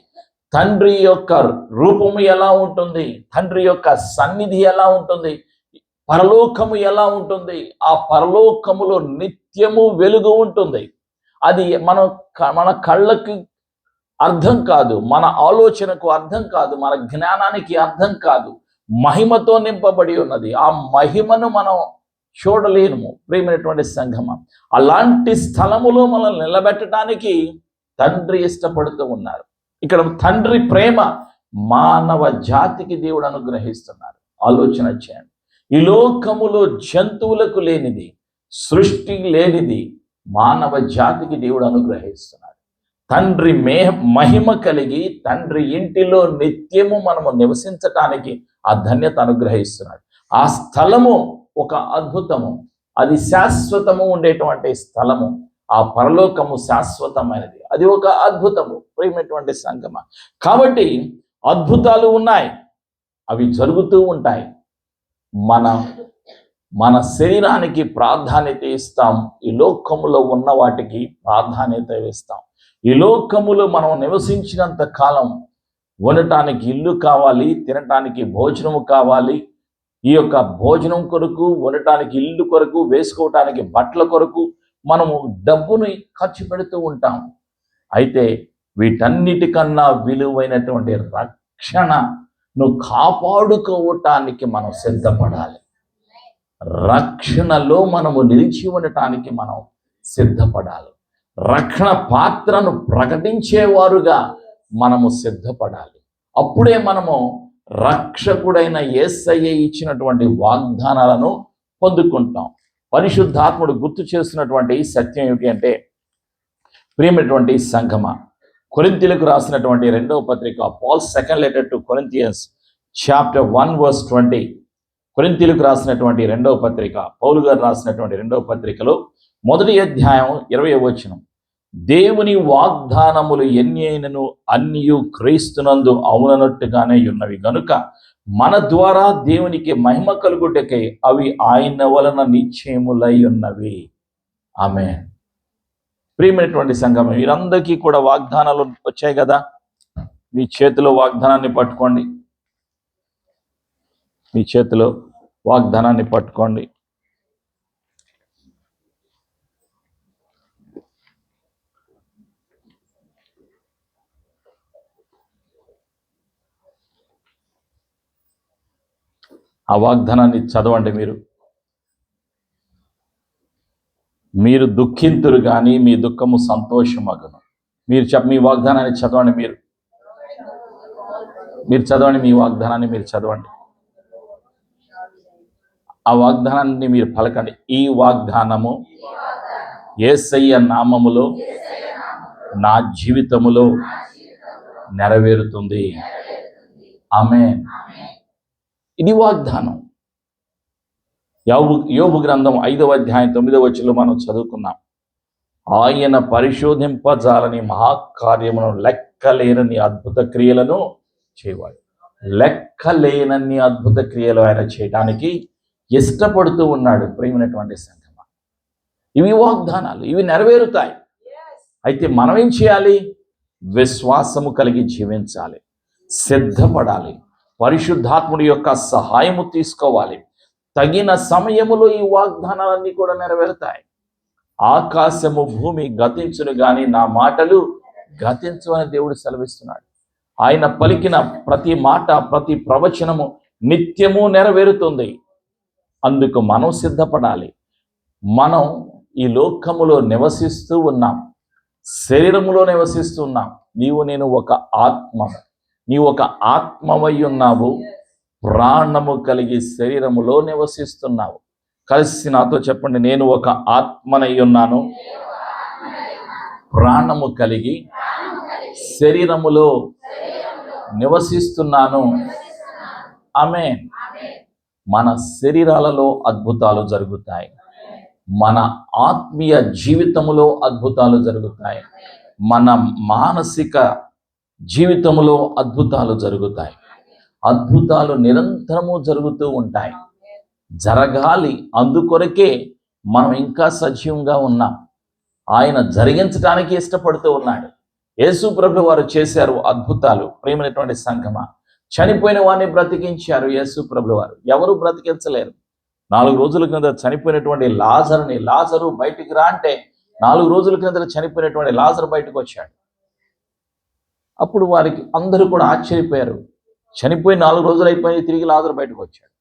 తండ్రి యొక్క రూపము ఎలా ఉంటుంది? తండ్రి యొక్క సన్నిధి ఎలా ఉంటుంది? పరలోకము ఎలా ఉంటుంది? ఆ పరలోకములో నిత్యము వెలుగు ఉంటుంది. అది మన కళ్ళకి అర్థం కాదు, మన ఆలోచనకు అర్థం కాదు, మన జ్ఞానానికి అర్థం కాదు. మహిమతో నింపబడి ఉన్నది. ఆ మహిమను మనం చూడలేము. ప్రియమైనటువంటి సంఘమా, అలాంటి స్థలములో మనల్ని నిలబెట్టడానికి తండ్రి ఇష్టపడుతూ ఉన్నారు. ఇక్కడ తండ్రి ప్రేమ మానవ జాతికి దేవుడు అనుగ్రహిస్తున్నారు. ఆలోచన చేయండి. ఈ లోకములో జంతువులకు లేనిది, సృష్టి లేనిది మానవ జాతికి దేవుడు అనుగ్రహిస్తున్నాడు. తండ్రి మహిమ కలిగి తండ్రి ఇంటిలో నిత్యము మనము నివసించటానికి ఆ ధన్యత అనుగ్రహిస్తున్నాడు. ఆ స్థలము ఒక అద్భుతము. అది శాశ్వతము ఉండేటువంటి స్థలము. ఆ పరలోకము శాశ్వతమైనది. అది ఒక అద్భుతము. ప్రియమైనటువంటి సంగమ, కాబట్టి అద్భుతాలు ఉన్నాయి, అవి జరుగుతూ ఉంటాయి. మన శరీరానికి ప్రాధాన్యత ఇస్తాం. ఈ లోకములో ఉన్న వాటికి ప్రాధాన్యత ఇస్తాం. ఈ లోకములో మనం నివసించినంత కాలం ఉండటానికి ఇల్లు కావాలి, తినటానికి భోజనము కావాలి. ఈ యొక్క భోజనం కొరకు, ఉండటానికి ఇల్లు కొరకు, వేసుకోవటానికి బట్టల కొరకు మనము డబ్బును ఖర్చు పెడుతూ ఉంటాం. అయితే వీటన్నిటికన్నా విలువైనటువంటి రక్షణను కాపాడుకోవటానికి మనం సిద్ధపడాలి. రక్షణలో మనము నిలిచి ఉండటానికి మనం సిద్ధపడాలి. రక్షణ పాత్రను ప్రకటించేవారుగా మనము సిద్ధపడాలి. అప్పుడే మనము రక్షకుడైన యేసయ్య ఇచ్చినటువంటి వాగ్దానాలను పొందుకుంటాం. పరిశుద్ధాత్ముడు గుర్తు చేస్తున్నటువంటి సత్యం ఏమిటి అంటే, ప్రియమైనటువంటి సంఘమ, కొరింథీయులకు రాసినటువంటి 2వ పత్రిక, Paul second letter to Corinthians chapter 1:20, కొరింథీయులకు రాసినటువంటి 2వ పత్రిక, పౌలు గారు రాసినటువంటి 2వ పత్రికలో 1వ అధ్యాయం 20వ వచనం, దేవుని వాగ్దానములు ఎన్ని అయినను అన్నియు క్రీస్తునందు అవునన్నట్టుగానే ఉన్నవి గనుక మన ద్వారా దేవునికి మహిమ కలుగుటకై అవి ఆయన వలన నిశ్చయములై ఉన్నవి. ఆమేన్. ప్రియమైనటువంటి సంఘం, వీరందరికీ కూడా వాగ్దానాలు వచ్చాయి కదా. మీ చేతిలో వాగ్దానాన్ని పట్టుకోండి, మీ చేతిలో వాగ్దానాన్ని పట్టుకోండి. ఆ వాగ్దానాన్ని చదవండి. మీరు దుఃఖింతురు కానీ మీ దుఃఖము సంతోషమగును. మీ వాగ్దానాన్ని చదవండి. మీరు చదవండి, మీ వాగ్దానాన్ని మీరు చదవండి. ఆ వాగ్దానాన్ని మీరు పలకండి. ఈ వాగ్దానము యేసయ్య నామములో నా జీవితములో నెరవేరుతుంది. ఆమేన్. ఇది వాగ్దానం. యోబు గ్రంథం 5వ అధ్యాయం 9వ వచనంలో మనం చదువుకున్నాం. ఆయన పరిశోధింపజాలని మహాకార్యములను లెక్కలేనన్ని అద్భుత క్రియలను చేయవాడు. లెక్కలేనన్ని అద్భుత క్రియలు ఆయన చేయడానికి ఇష్టపడుతూ ఉన్నాడు. ప్రియమైనటువంటి సంఘమ, ఇవి వాగ్దానాలు, ఇవి నెరవేరుతాయి. అయితే మనం ఏం చేయాలి? విశ్వాసము కలిగి జీవించాలి, సిద్ధపడాలి, పరిశుద్ధాత్ముడి యొక్క సహాయము తీసుకోవాలి. తగిన సమయములో ఈ వాగ్దానాలన్నీ కూడా నెరవేరుతాయి. ఆకాశము భూమి గతించును గాని నా మాటలు గతించు అని దేవుడు సెలవిస్తున్నాడు. ఆయన పలికిన ప్రతి మాట, ప్రతి ప్రవచనము నిత్యము నెరవేరుతుంది. అందుకు మనం సిద్ధపడాలి. మనం ఈ లోకములో నివసిస్తూ ఉన్నాం, శరీరములో నివసిస్తున్నాం. నేను ఒక ఆత్మ, నీవు ఒక ఆత్మవై ఉన్నావు, ప్రాణము కలిగి శరీరములో నివసిస్తున్నావు. కలిసి నాతో చెప్పండి, నేను ఒక ఆత్మనై ఉన్నాను, ప్రాణము కలిగి శరీరములో నివసిస్తున్నాను. ఆమేన్. మన శరీరాలలో అద్భుతాలు జరుగుతాయి, మన ఆత్మీయ జీవితములో అద్భుతాలు జరుగుతాయి, మన మానసిక జీవితంలో అద్భుతాలు జరుగుతాయి. అద్భుతాలు నిరంతరము జరుగుతూ ఉంటాయి, జరగాలి. అందుకొరకే మనం ఇంకా సజీవంగా ఉన్నాం. ఆయన జరిగించడానికి ఇష్టపడుతూ ఉన్నాడు. యేసు ప్రభువు వారు చేశారు అద్భుతాలు. ప్రియమైనటువంటి సంఘమా, చనిపోయిన వారిని బ్రతికించారు యేసు ప్రభువు వారు. ఎవరు బ్రతికించలేరు. 4 రోజుల కింద చనిపోయినటువంటి లాజరు బయటికి రా అంటే 4 రోజుల కింద చనిపోయినటువంటి లాజరు బయటకు వచ్చాడు. అప్పుడు వారికి అందరూ కూడా ఆశ్చర్యపోయారు. చనిపోయి 4 రోజులు అయిపోయి తిరిగి లాజరు బయటకు వచ్చాడు.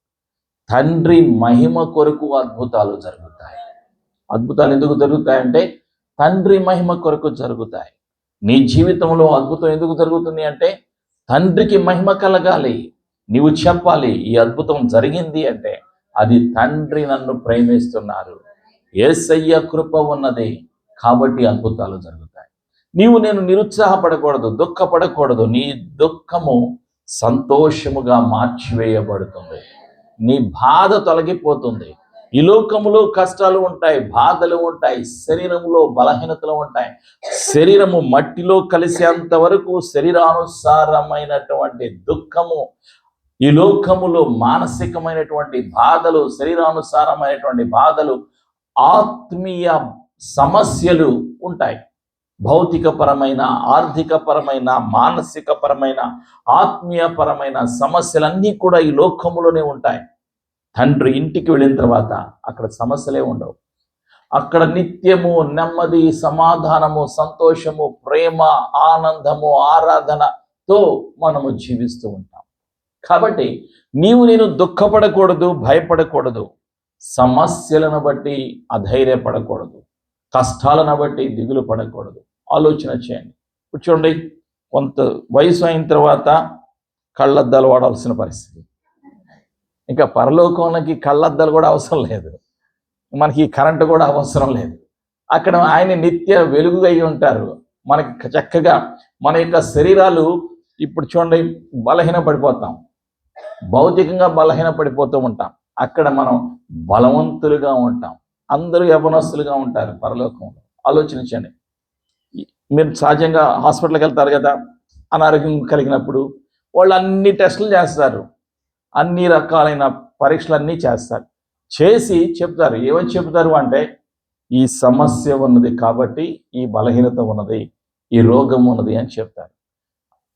తండ్రి మహిమ కొరకు అద్భుతాలు జరుగుతాయి. అద్భుతాలు ఎందుకు జరుగుతాయంటే తండ్రి మహిమ కొరకు జరుగుతాయి. నీ జీవితంలో అద్భుతం ఎందుకు జరుగుతుంది అంటే తండ్రికి మహిమ కలగాలి. నీవు చెప్పాలి, ఈ అద్భుతం జరిగింది అంటే అది తండ్రి నన్ను ప్రేమిస్తున్నారు, యేసయ్య కృప ఉన్నది కాబట్టి అద్భుతాలు జరుగుతాయి. నేను నిరుత్సాహపడకూడదు, దుఃఖపడకూడదు. నీ దుఃఖము సంతోషముగా మార్చివేయబడుతుంది. నీ బాధ తొలగిపోతుంది. ఈ లోకములో కష్టాలు ఉంటాయి, బాధలు ఉంటాయి, శరీరంలో బలహీనతలు ఉంటాయి. శరీరము మట్టిలో కలిసేంత వరకు శరీరానుసారమైనటువంటి దుఃఖము, ఈ లోకములో మానసికమైనటువంటి బాధలు, శరీరానుసారమైనటువంటి బాధలు, ఆత్మీయ సమస్యలు ఉంటాయి. భౌతికపరమైన, ఆర్థికపరమైన, మానసికపరమైన, ఆత్మీయపరమైన సమస్యలన్నీ కూడా ఈ లోకములోనే ఉంటాయి. తండ్రి ఇంటికి వెళ్ళిన తర్వాత అక్కడ సమస్యలే ఉండవు. అక్కడ నిత్యము నెమ్మది, సమాధానము, సంతోషము, ప్రేమ, ఆనందము, ఆరాధనతో మనము జీవిస్తూ ఉంటాం. కాబట్టి నేను దుఃఖపడకూడదు, భయపడకూడదు, సమస్యలను బట్టి అధైర్యపడకూడదు, కష్టాలను బట్టి దిగులు పడకూడదు. ఆలోచన చేయండి. కూర్చోండి. కొంత వయసు అయిన తర్వాత కళ్ళద్దాలు వాడాల్సిన పరిస్థితి. ఇంకా పరలోకానికి కళ్ళద్దాలు కూడా అవసరం లేదు, మనకి కరెంటు కూడా అవసరం లేదు. అక్కడ ఆయన నిత్య వెలుగు అయి ఉంటారు. మనకి చక్కగా మన యొక్క శరీరాలు ఇప్పుడు చూడండి, బలహీన పడిపోతాం, భౌతికంగా బలహీన పడిపోతూ ఉంటాం. అక్కడ మనం బలవంతులుగా ఉంటాం. అందరూ యవనస్తులుగా ఉంటారు పరలోకంలో. ఆలోచించండి, మీరు సహజంగా హాస్పిటల్కి వెళ్తారు కదా, అనారోగ్యం కలిగినప్పుడు వాళ్ళు అన్ని టెస్టులు చేస్తారు, అన్ని రకాలైన పరీక్షలన్నీ చేస్తారు. చేసి చెప్తారు, ఏమని చెప్తారు అంటే, ఈ సమస్య ఉన్నది కాబట్టి, ఈ బలహీనత ఉన్నది, ఈ రోగం ఉన్నది అని చెప్తారు.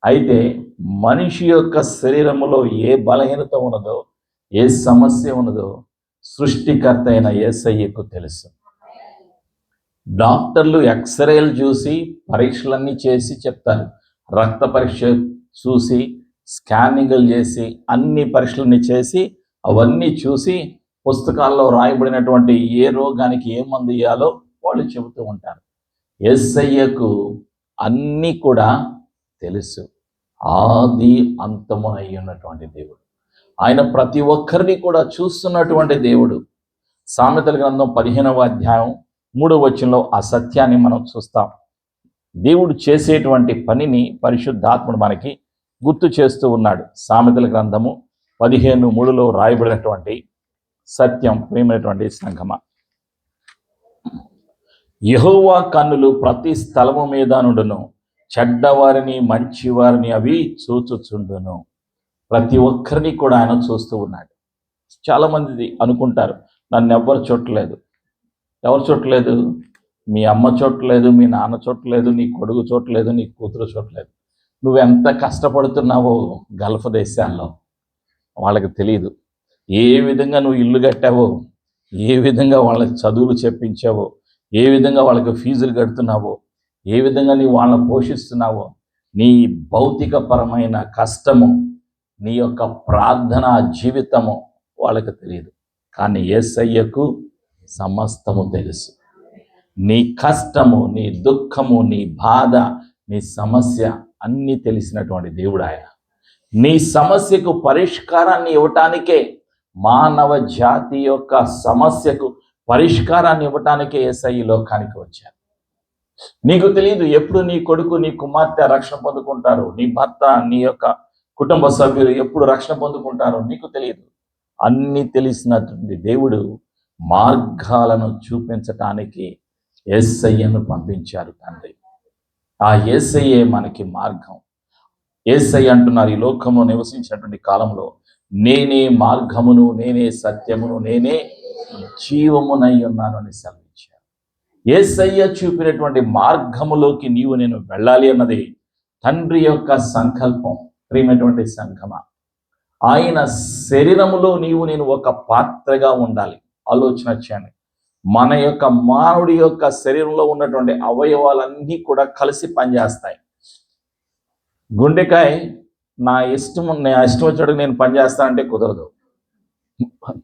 అయితే మనిషి యొక్క శరీరంలో ఏ బలహీనత ఉన్నదో, ఏ సమస్య ఉన్నదో సృష్టికర్త అయిన యేసయ్యకు తెలుసు. డాక్టర్లు ఎక్స్రేలు చూసి పరీక్షలన్నీ చేసి చెప్తారు, రక్త పరీక్ష చూసి స్కానింగ్లు చేసి అన్ని పరీక్షలన్నీ చేసి అవన్నీ చూసి పుస్తకాల్లో రాయబడినటువంటి ఏ రోగానికి ఏ మందు ఇయ్యాలో వాళ్ళు చెబుతూ ఉంటారు. యేసయ్యకు అన్నీ కూడా తెలుసు. ఆది అంతమునై ఉన్నటువంటి దేవుడు ఆయన, ప్రతి ఒక్కరిని కూడా చూస్తున్నటువంటి దేవుడు. సామెతల గ్రంథం 15వ అధ్యాయం 3వ వచనంలో ఆ సత్యాన్ని మనం చూస్తాం. దేవుడు చేసేటువంటి పనిని పరిశుద్ధాత్ముడు మనకి గుర్తు చేస్తూ ఉన్నాడు. సామెతల గ్రంథము 15:3లో రాయబడినటువంటి సత్యం, ప్రియమైనటువంటి సంగమా, యెహోవా కన్నులు ప్రతి స్థలము మీద నుండును, చెడ్డవారిని మంచివారిని అవి చూచుచుండును. ప్రతి ఒక్కరిని కూడా ఆయన చూస్తూ ఉన్నాడు. చాలామంది అనుకుంటారు, నన్ను ఎవ్వరు చూడలేదు. ఎవరు చూడలేదు? మీ అమ్మ చూడలేదు, మీ నాన్న చూడలేదు, నీ కొడుకు చూడలేదు, నీ కూతురు చూడలేదు. నువ్వెంత కష్టపడుతున్నావో గల్ఫ్ దేశాల్లో వాళ్ళకి తెలియదు. ఏ విధంగా నువ్వు ఇల్లు కట్టావో, ఏ విధంగా వాళ్ళకి చదువులు చెప్పించావో, ఏ విధంగా వాళ్ళకి ఫీజులు కడుతున్నావో, ఏ విధంగా నీ వాళ్ళని పోషిస్తున్నావో, నీ భౌతికపరమైన కష్టము, నీ యొక్క ప్రార్థన జీవితము వాళ్ళకి తెలియదు. కానీ యేసయ్యకు సమస్తము తెలుసు. నీ కష్టము, నీ దుఃఖము, నీ బాధ, నీ సమస్య అన్నీ తెలిసినటువంటి దేవుడు ఆయన. నీ సమస్యకు పరిష్కారాన్ని ఇవ్వటానికే, మానవ జాతి యొక్క సమస్యకు పరిష్కారాన్ని ఇవ్వటానికే యేసయ్య లోకానికి వచ్చారు. నీకు తెలియదు ఎప్పుడు నీ కొడుకు, నీ కుమార్తె రక్షణ పొందుకుంటారు, నీ భర్త, నీ యొక్క కుటుంబ సభ్యులు ఎప్పుడు రక్షణ పొందుకుంటారో నీకు తెలియదు. అన్నీ తెలిసినటువంటి దేవుడు మార్గాలను చూపించటానికి యేసయ్యను పంపించారు తండ్రి. ఆ యేసయ్యే మనకి మార్గం. యేసయ్య అంటున్నారు, ఈ లోకంలో నివసించినటువంటి కాలంలో నేనే మార్గమును, నేనే సత్యమును, నేనే జీవమునై ఉన్నాను అని సెలవించారు. యేసయ్య చూపినటువంటి మార్గములోకి నీవు నేను వెళ్ళాలి అన్నది తండ్రి యొక్క సంకల్పం. ప్రియమైనటువంటి సంఘమా, ఆయన శరీరములో నీవు నేను ఒక పాత్రగా ఉండాలి. ఆలోచన చేయండి, మన యొక్క మానవుడి యొక్క శరీరంలో ఉన్నటువంటి అవయవాలన్నీ కూడా కలిసి పనిచేస్తాయి. గుండెకాయ నా ఇష్టం వచ్చాడు నేను పనిచేస్తానంటే కుదరదు.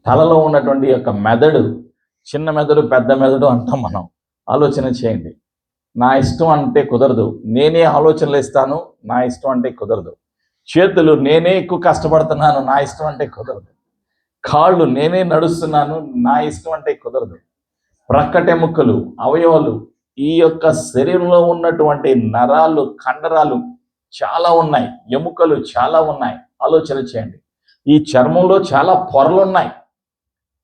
తలలో ఉన్నటువంటి యొక్క మెదడు, చిన్న మెదడు, పెద్ద మెదడు అంటాం మనం. ఆలోచన చేయండి, నా ఇష్టం అంటే కుదరదు. నేనే ఆలోచనలు ఇస్తాను, నా ఇష్టం అంటే కుదరదు. చేతులు, నేనే ఎక్కువ కష్టపడుతున్నాను, నా ఇష్టం అంటే కుదరదు. కాళ్ళు, నేనే నడుస్తున్నాను, నా ఇష్టం అంటే కుదరదు. ప్రక్కటెముకలు, అవయవాలు, ఈ యొక్క శరీరంలో ఉన్నటువంటి నరాలు, కండరాలు చాలా ఉన్నాయి, ఎముకలు చాలా ఉన్నాయి. ఆలోచన చేయండి, ఈ చర్మంలో చాలా పొరలు ఉన్నాయి,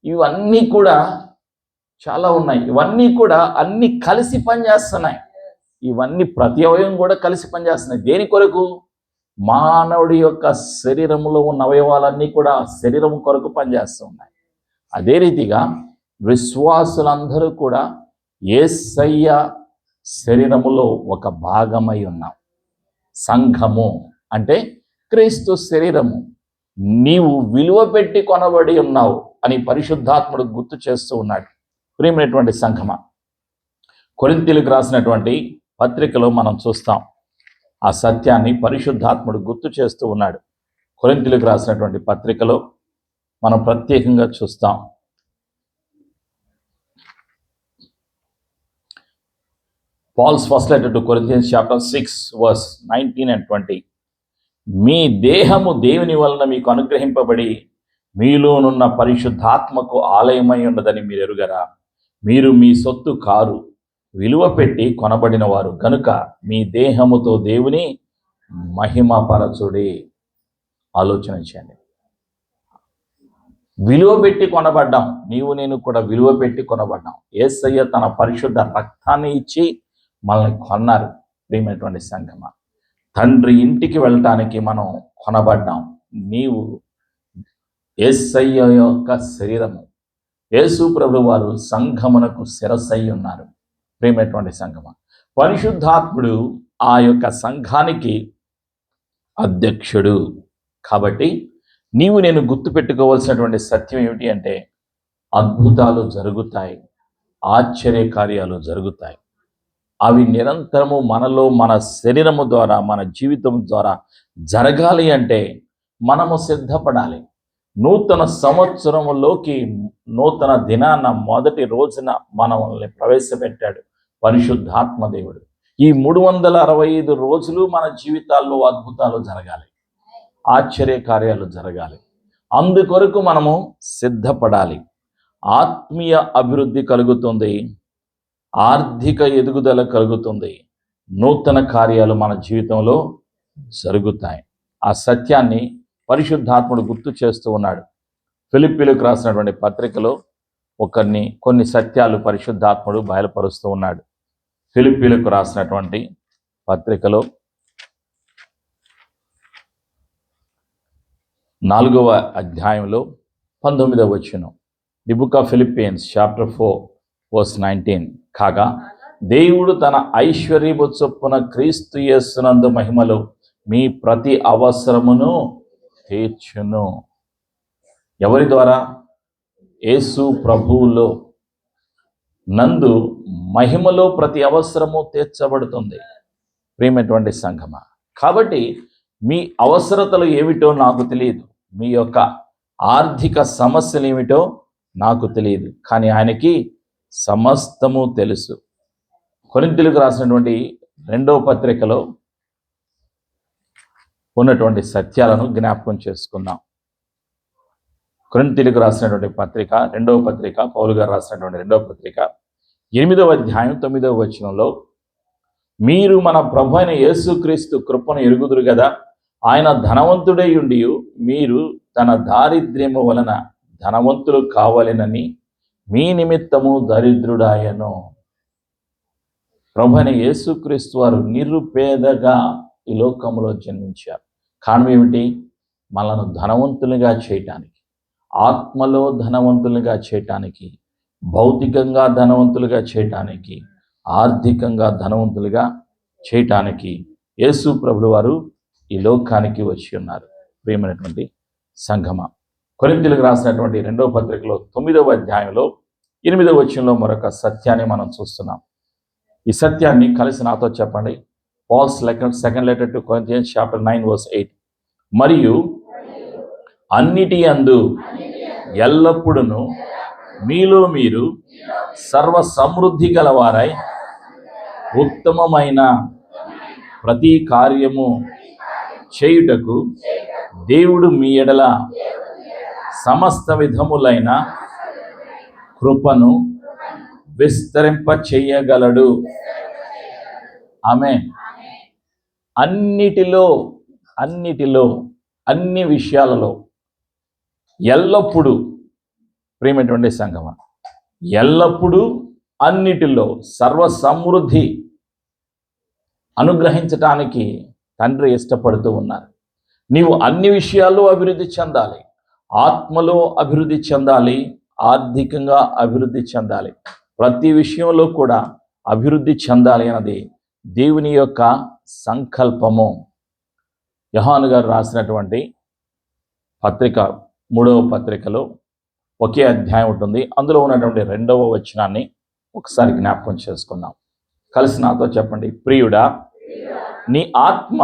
ఇవన్నీ కూడా చాలా ఉన్నాయి. ఇవన్నీ కూడా అన్ని కలిసి పనిచేస్తున్నాయి. ఇవన్నీ ప్రతి అవయవం కూడా కలిసి పనిచేస్తున్నాయి. దేని కొరకు? మానవుడి యొక్క శరీరంలో ఉన్న అవయవాలన్నీ కూడా శరీరం కొరకు పనిచేస్తూ ఉన్నాయి. అదే రీతిగా విశ్వాసులందరూ కూడా యేసయ్య శరీరములో ఒక భాగమై ఉన్నాం. సంఘము అంటే క్రీస్తు శరీరము. నీవు విలువ పెట్టి కొనబడి ఉన్నావు అని పరిశుద్ధాత్ముడు గుర్తు చేస్తూ ఉన్నాడు. ప్రియమైనటువంటి సంఘమా, కొరింథీయులకు రాసినటువంటి పత్రికలో మనం చూస్తాం, ఆ సత్యాన్ని పరిశుద్ధాత్ముడు గుర్తు చేస్తూ ఉన్నాడు. కొరింథీయులకు రాసినటువంటి పత్రికలో మనం ప్రత్యేకంగా చూస్తాం. Paul's first letter to Corinthians chapter 6 verse 19 and 20. మీ దేహము దేవుని వలన మీకు అనుగ్రహింపబడి మీలోనున్న పరిశుద్ధాత్మకు ఆలయమై ఉన్నదని మీరు ఎరుగరా? మీరు మీ సొత్తు కారు, విలువ పెట్టి కొనబడిన వారు గనుక మీ దేహముతో దేవుని మహిమపరచుడి. ఆలోచన చేయండి. విలువ పెట్టి కొనబడ్డాం. నీవు నేను కూడా విలువ పెట్టి కొనబడ్డాం. యేసయ్య తన పరిశుద్ధ రక్తాన్ని ఇచ్చి మనల్ని కొన్నారు. ప్రియమైనటువంటి సంగమా, తండ్రి ఇంటికి వెళ్ళటానికి మనం కొనబడ్డాం. నీవు యేసయ్య యొక్క శరీరము. యేసు ప్రభు వారు సంఘమునకు శిరస్సై ఉన్నారు. ప్రియమైనటువంటి సంఘమా, పరిశుద్ధాత్ముడు ఆ యొక్క సంఘానికి అధ్యక్షుడు. కాబట్టి నీవు నేను గుర్తుపెట్టుకోవాల్సినటువంటి సత్యం ఏమిటి అంటే, అద్భుతాలు జరుగుతాయి, ఆశ్చర్య కార్యాలు జరుగుతాయి. అవి నిరంతరము మనలో, మన శరీరము ద్వారా, మన జీవితం ద్వారా జరగాలి అంటే మనము సిద్ధపడాలి. నూతన సంవత్సరములోకి, నూతన దినాన మొదటి రోజున మనల్ని ప్రవేశపెట్టాడు పరిశుద్ధాత్మ దేవుడు. ఈ 365 రోజులు మన జీవితాల్లో అద్భుతాలు జరగాలి, ఆశ్చర్య కార్యాలు జరగాలి. అందుకొరకు మనము సిద్ధపడాలి. ఆత్మీయ అభివృద్ధి కలుగుతుంది, ఆర్థిక ఎదుగుదల కలుగుతుంది, నూతన కార్యాలు మన జీవితంలో జరుగుతాయి. ఆ సత్యాన్ని పరిశుద్ధాత్ముడు గుర్తు చేస్తూ ఉన్నాడు. ఫిలిప్పీలకు రాసినటువంటి పత్రికలో కొన్ని సత్యాలు పరిశుద్ధాత్ముడు బయలుపరుస్తూ ఉన్నాడు. ఫిలిప్పీలకు రాసినటువంటి పత్రికలో 4వ అధ్యాయంలో 19వ వచనం, the book of Philippians chapter 4 verse 19. కాగా దేవుడు తన ఐశ్వర్యము చొప్పున క్రీస్తు యేసునందు మహిమలో మీ ప్రతి అవసరమును తీర్చును. ఎవరి ద్వారా? యేసు ప్రభువులో నందు మహిమలో ప్రతి అవసరము తీర్చబడుతుంది. ప్రియమైనటువంటి సంఘమా, కాబట్టి మీ అవసరతలు ఏమిటో నాకు తెలియదు, మీ యొక్క ఆర్థిక సమస్యలు ఏమిటో నాకు తెలియదు, కానీ ఆయనకి సమస్తము తెలుసు. కొరింథీయులకు రాసినటువంటి 2వ పత్రికలో ఉన్నటువంటి సత్యాలను జ్ఞాపకం చేసుకుందాం. కొరింథీయులకు రాసినటువంటి పత్రిక, 2వ పత్రిక, పౌలు గారు రాసినటువంటి 2వ పత్రిక 8వ అధ్యాయం 9వ వచనంలో, మీరు మన ప్రభు అయిన యేసుక్రీస్తు కృపను ఎరుగుదురు కదా, ఆయన ధనవంతుడై ఉండి మీరు తన దారిద్ర్యము వలన ధనవంతులు కావాలనని మీ నిమిత్తము దరిద్రుడాయను. ప్రభు అయిన యేసుక్రీస్తు వారు నిరుపేదగా ఈ లోకంలో జన్మించారు. కారణం ఏమిటి? మనను ధనవంతులుగా చేయటానికి, ఆత్మలో ధనవంతులుగా చేయటానికి, భౌతికంగా ధనవంతులుగా చేయటానికి, ఆర్థికంగా ధనవంతులుగా చేయటానికి యేసు ప్రభువు వారు ఈ లోకానికి వచ్చి ఉన్నారు. ప్రియమైనటువంటి సంఘమా, కొరింథీయులకు రాసినటువంటి 2వ పత్రికలో 9వ అధ్యాయంలో 8వ వచనంలో మరొక సత్యాన్ని మనం చూస్తున్నాం. ఈ సత్యాన్ని కలిసి నాతో చెప్పండి. Paul's second letter to Corinthians chapter 9 verse 8. మరియు అన్నిటి యందు ఎల్లప్పుడూ మీలో మీరు సర్వ సమృద్ధి గలవారై ఉత్తమమైన ప్రతి కార్యము చేయుటకు దేవుడు మీ ఎడల సమస్త విధములైన కృపను విస్తరింప చెయ్యగలడు. ఆమేన్. అన్నిటిలో, అన్ని విషయాలలో, ఎల్లప్పుడూ, ప్రియమైనటువంటి సంగమా, ఎల్లప్పుడూ అన్నిటిలో సర్వ సమృద్ధి అనుగ్రహించటానికి తండ్రి ఇష్టపడుతూ ఉన్నారు. నీవు అన్ని విషయాల్లో అభివృద్ధి చెందాలి, ఆత్మలో అభివృద్ధి చెందాలి, ఆర్థికంగా అభివృద్ధి చెందాలి, ప్రతి విషయంలో కూడా అభివృద్ధి చెందాలి అన్నది దేవుని యొక్క సంకల్పము. యోహాను గారు రాసినటువంటి పత్రిక, 3వ పత్రికలో ఒకే అధ్యాయం ఉంటుంది. అందులో ఉన్నటువంటి 2వ వచనాన్ని ఒకసారి జ్ఞాపకం చేసుకుందాం. కలిసి నాతో చెప్పండి. ప్రియుడా, నీ ఆత్మ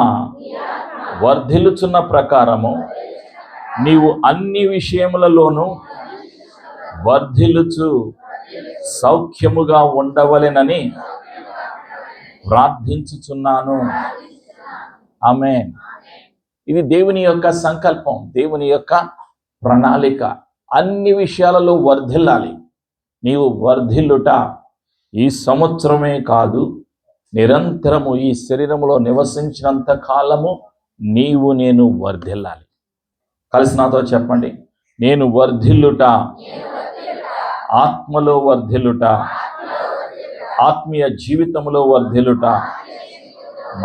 వర్ధిల్లుచున్న ప్రకారము నీవు అన్ని విషయములలోనూ వర్ధిల్లుచు సౌఖ్యముగా ఉండవలెనని ప్రార్థించుచున్నాను. ఆమేన్. ఇది దేవుని యొక్క సంకల్పం, దేవుని యొక్క ప్రణాళిక. అన్ని విషయాలలో వర్ధిల్లాలి. నీవు వర్ధిల్లుట ఈ సంవత్సరమే కాదు, నిరంతరము ఈ శరీరంలో నివసించినంత కాలము నేను వర్ధిల్లాలి. కలిసి నాతో చెప్పండి, నేను వర్ధిల్లుట, ఆత్మలో వర్ధిల్లుట, ఆత్మీయ జీవితంలో వర్ధిల్లుట,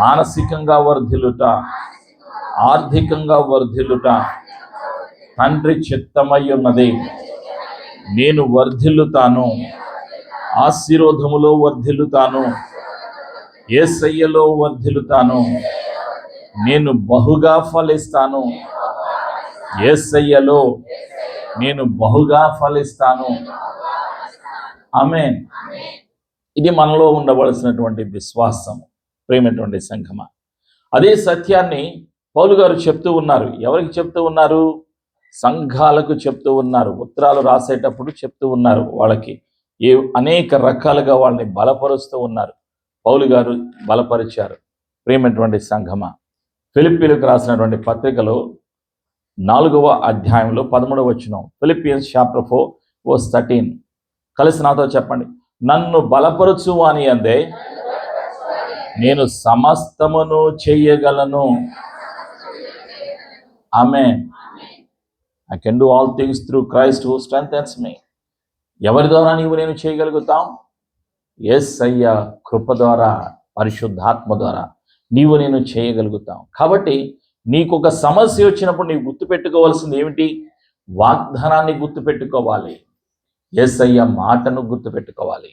మానసికంగా వర్ధిల్లుట, ఆర్థికంగా వర్ధిల్లుట తండ్రి చిత్తమై ఉన్నది. నేను వర్ధిల్లుతాను, ఆశీర్వాదములో వర్ధిల్లుతాను, యేసయ్యలో వర్ధిల్లుతాను, నేను బహుగా ఫలిస్తాను, యేసయ్యలో నేను బహుగా ఫలిస్తాను. ఆమేన్. ఇది మనలో ఉండవలసినటువంటి విశ్వాసం. ప్రేమటువంటి సంఘమా, అదే సత్యాన్ని పౌలు గారు చెప్తూ ఉన్నారు. ఎవరికి చెప్తూ ఉన్నారు? సంఘాలకు చెప్తూ ఉన్నారు. ఉత్తరాలు రాసేటప్పుడు చెప్తూ ఉన్నారు. వాళ్ళకి అనేక రకాలుగా వాళ్ళని బలపరుస్తూ ఉన్నారు. పౌలు గారు బలపరిచారు. ప్రేమటువంటి సంఘమా, ఫిలిప్పీలకు రాసినటువంటి పత్రికలో 4వ అధ్యాయంలో 13వ వచనం, ఫిలిపియన్స్ చాప్టర్ 4:13. కలిసి నాతో చెప్పండి, నన్ను బలపరచు అని అందే నేను సమస్తమును చేయగలను. ఆమేన్. I can do all things through Christ who strengthens me. ఎవరి ద్వారా నేను చేయగలుగుతాం? యేసయ్య కృప ద్వారా, పరిశుద్ధాత్మ ద్వారా నేను చేయగలుగుతాం. కాబట్టి నీకు ఒక సమస్య వచ్చినప్పుడు నీవు గుర్తుపెట్టుకోవాల్సింది ఏమిటి? వాగ్దానాన్ని గుర్తుపెట్టుకోవాలి, యేసయ్య మాటను గుర్తుపెట్టుకోవాలి,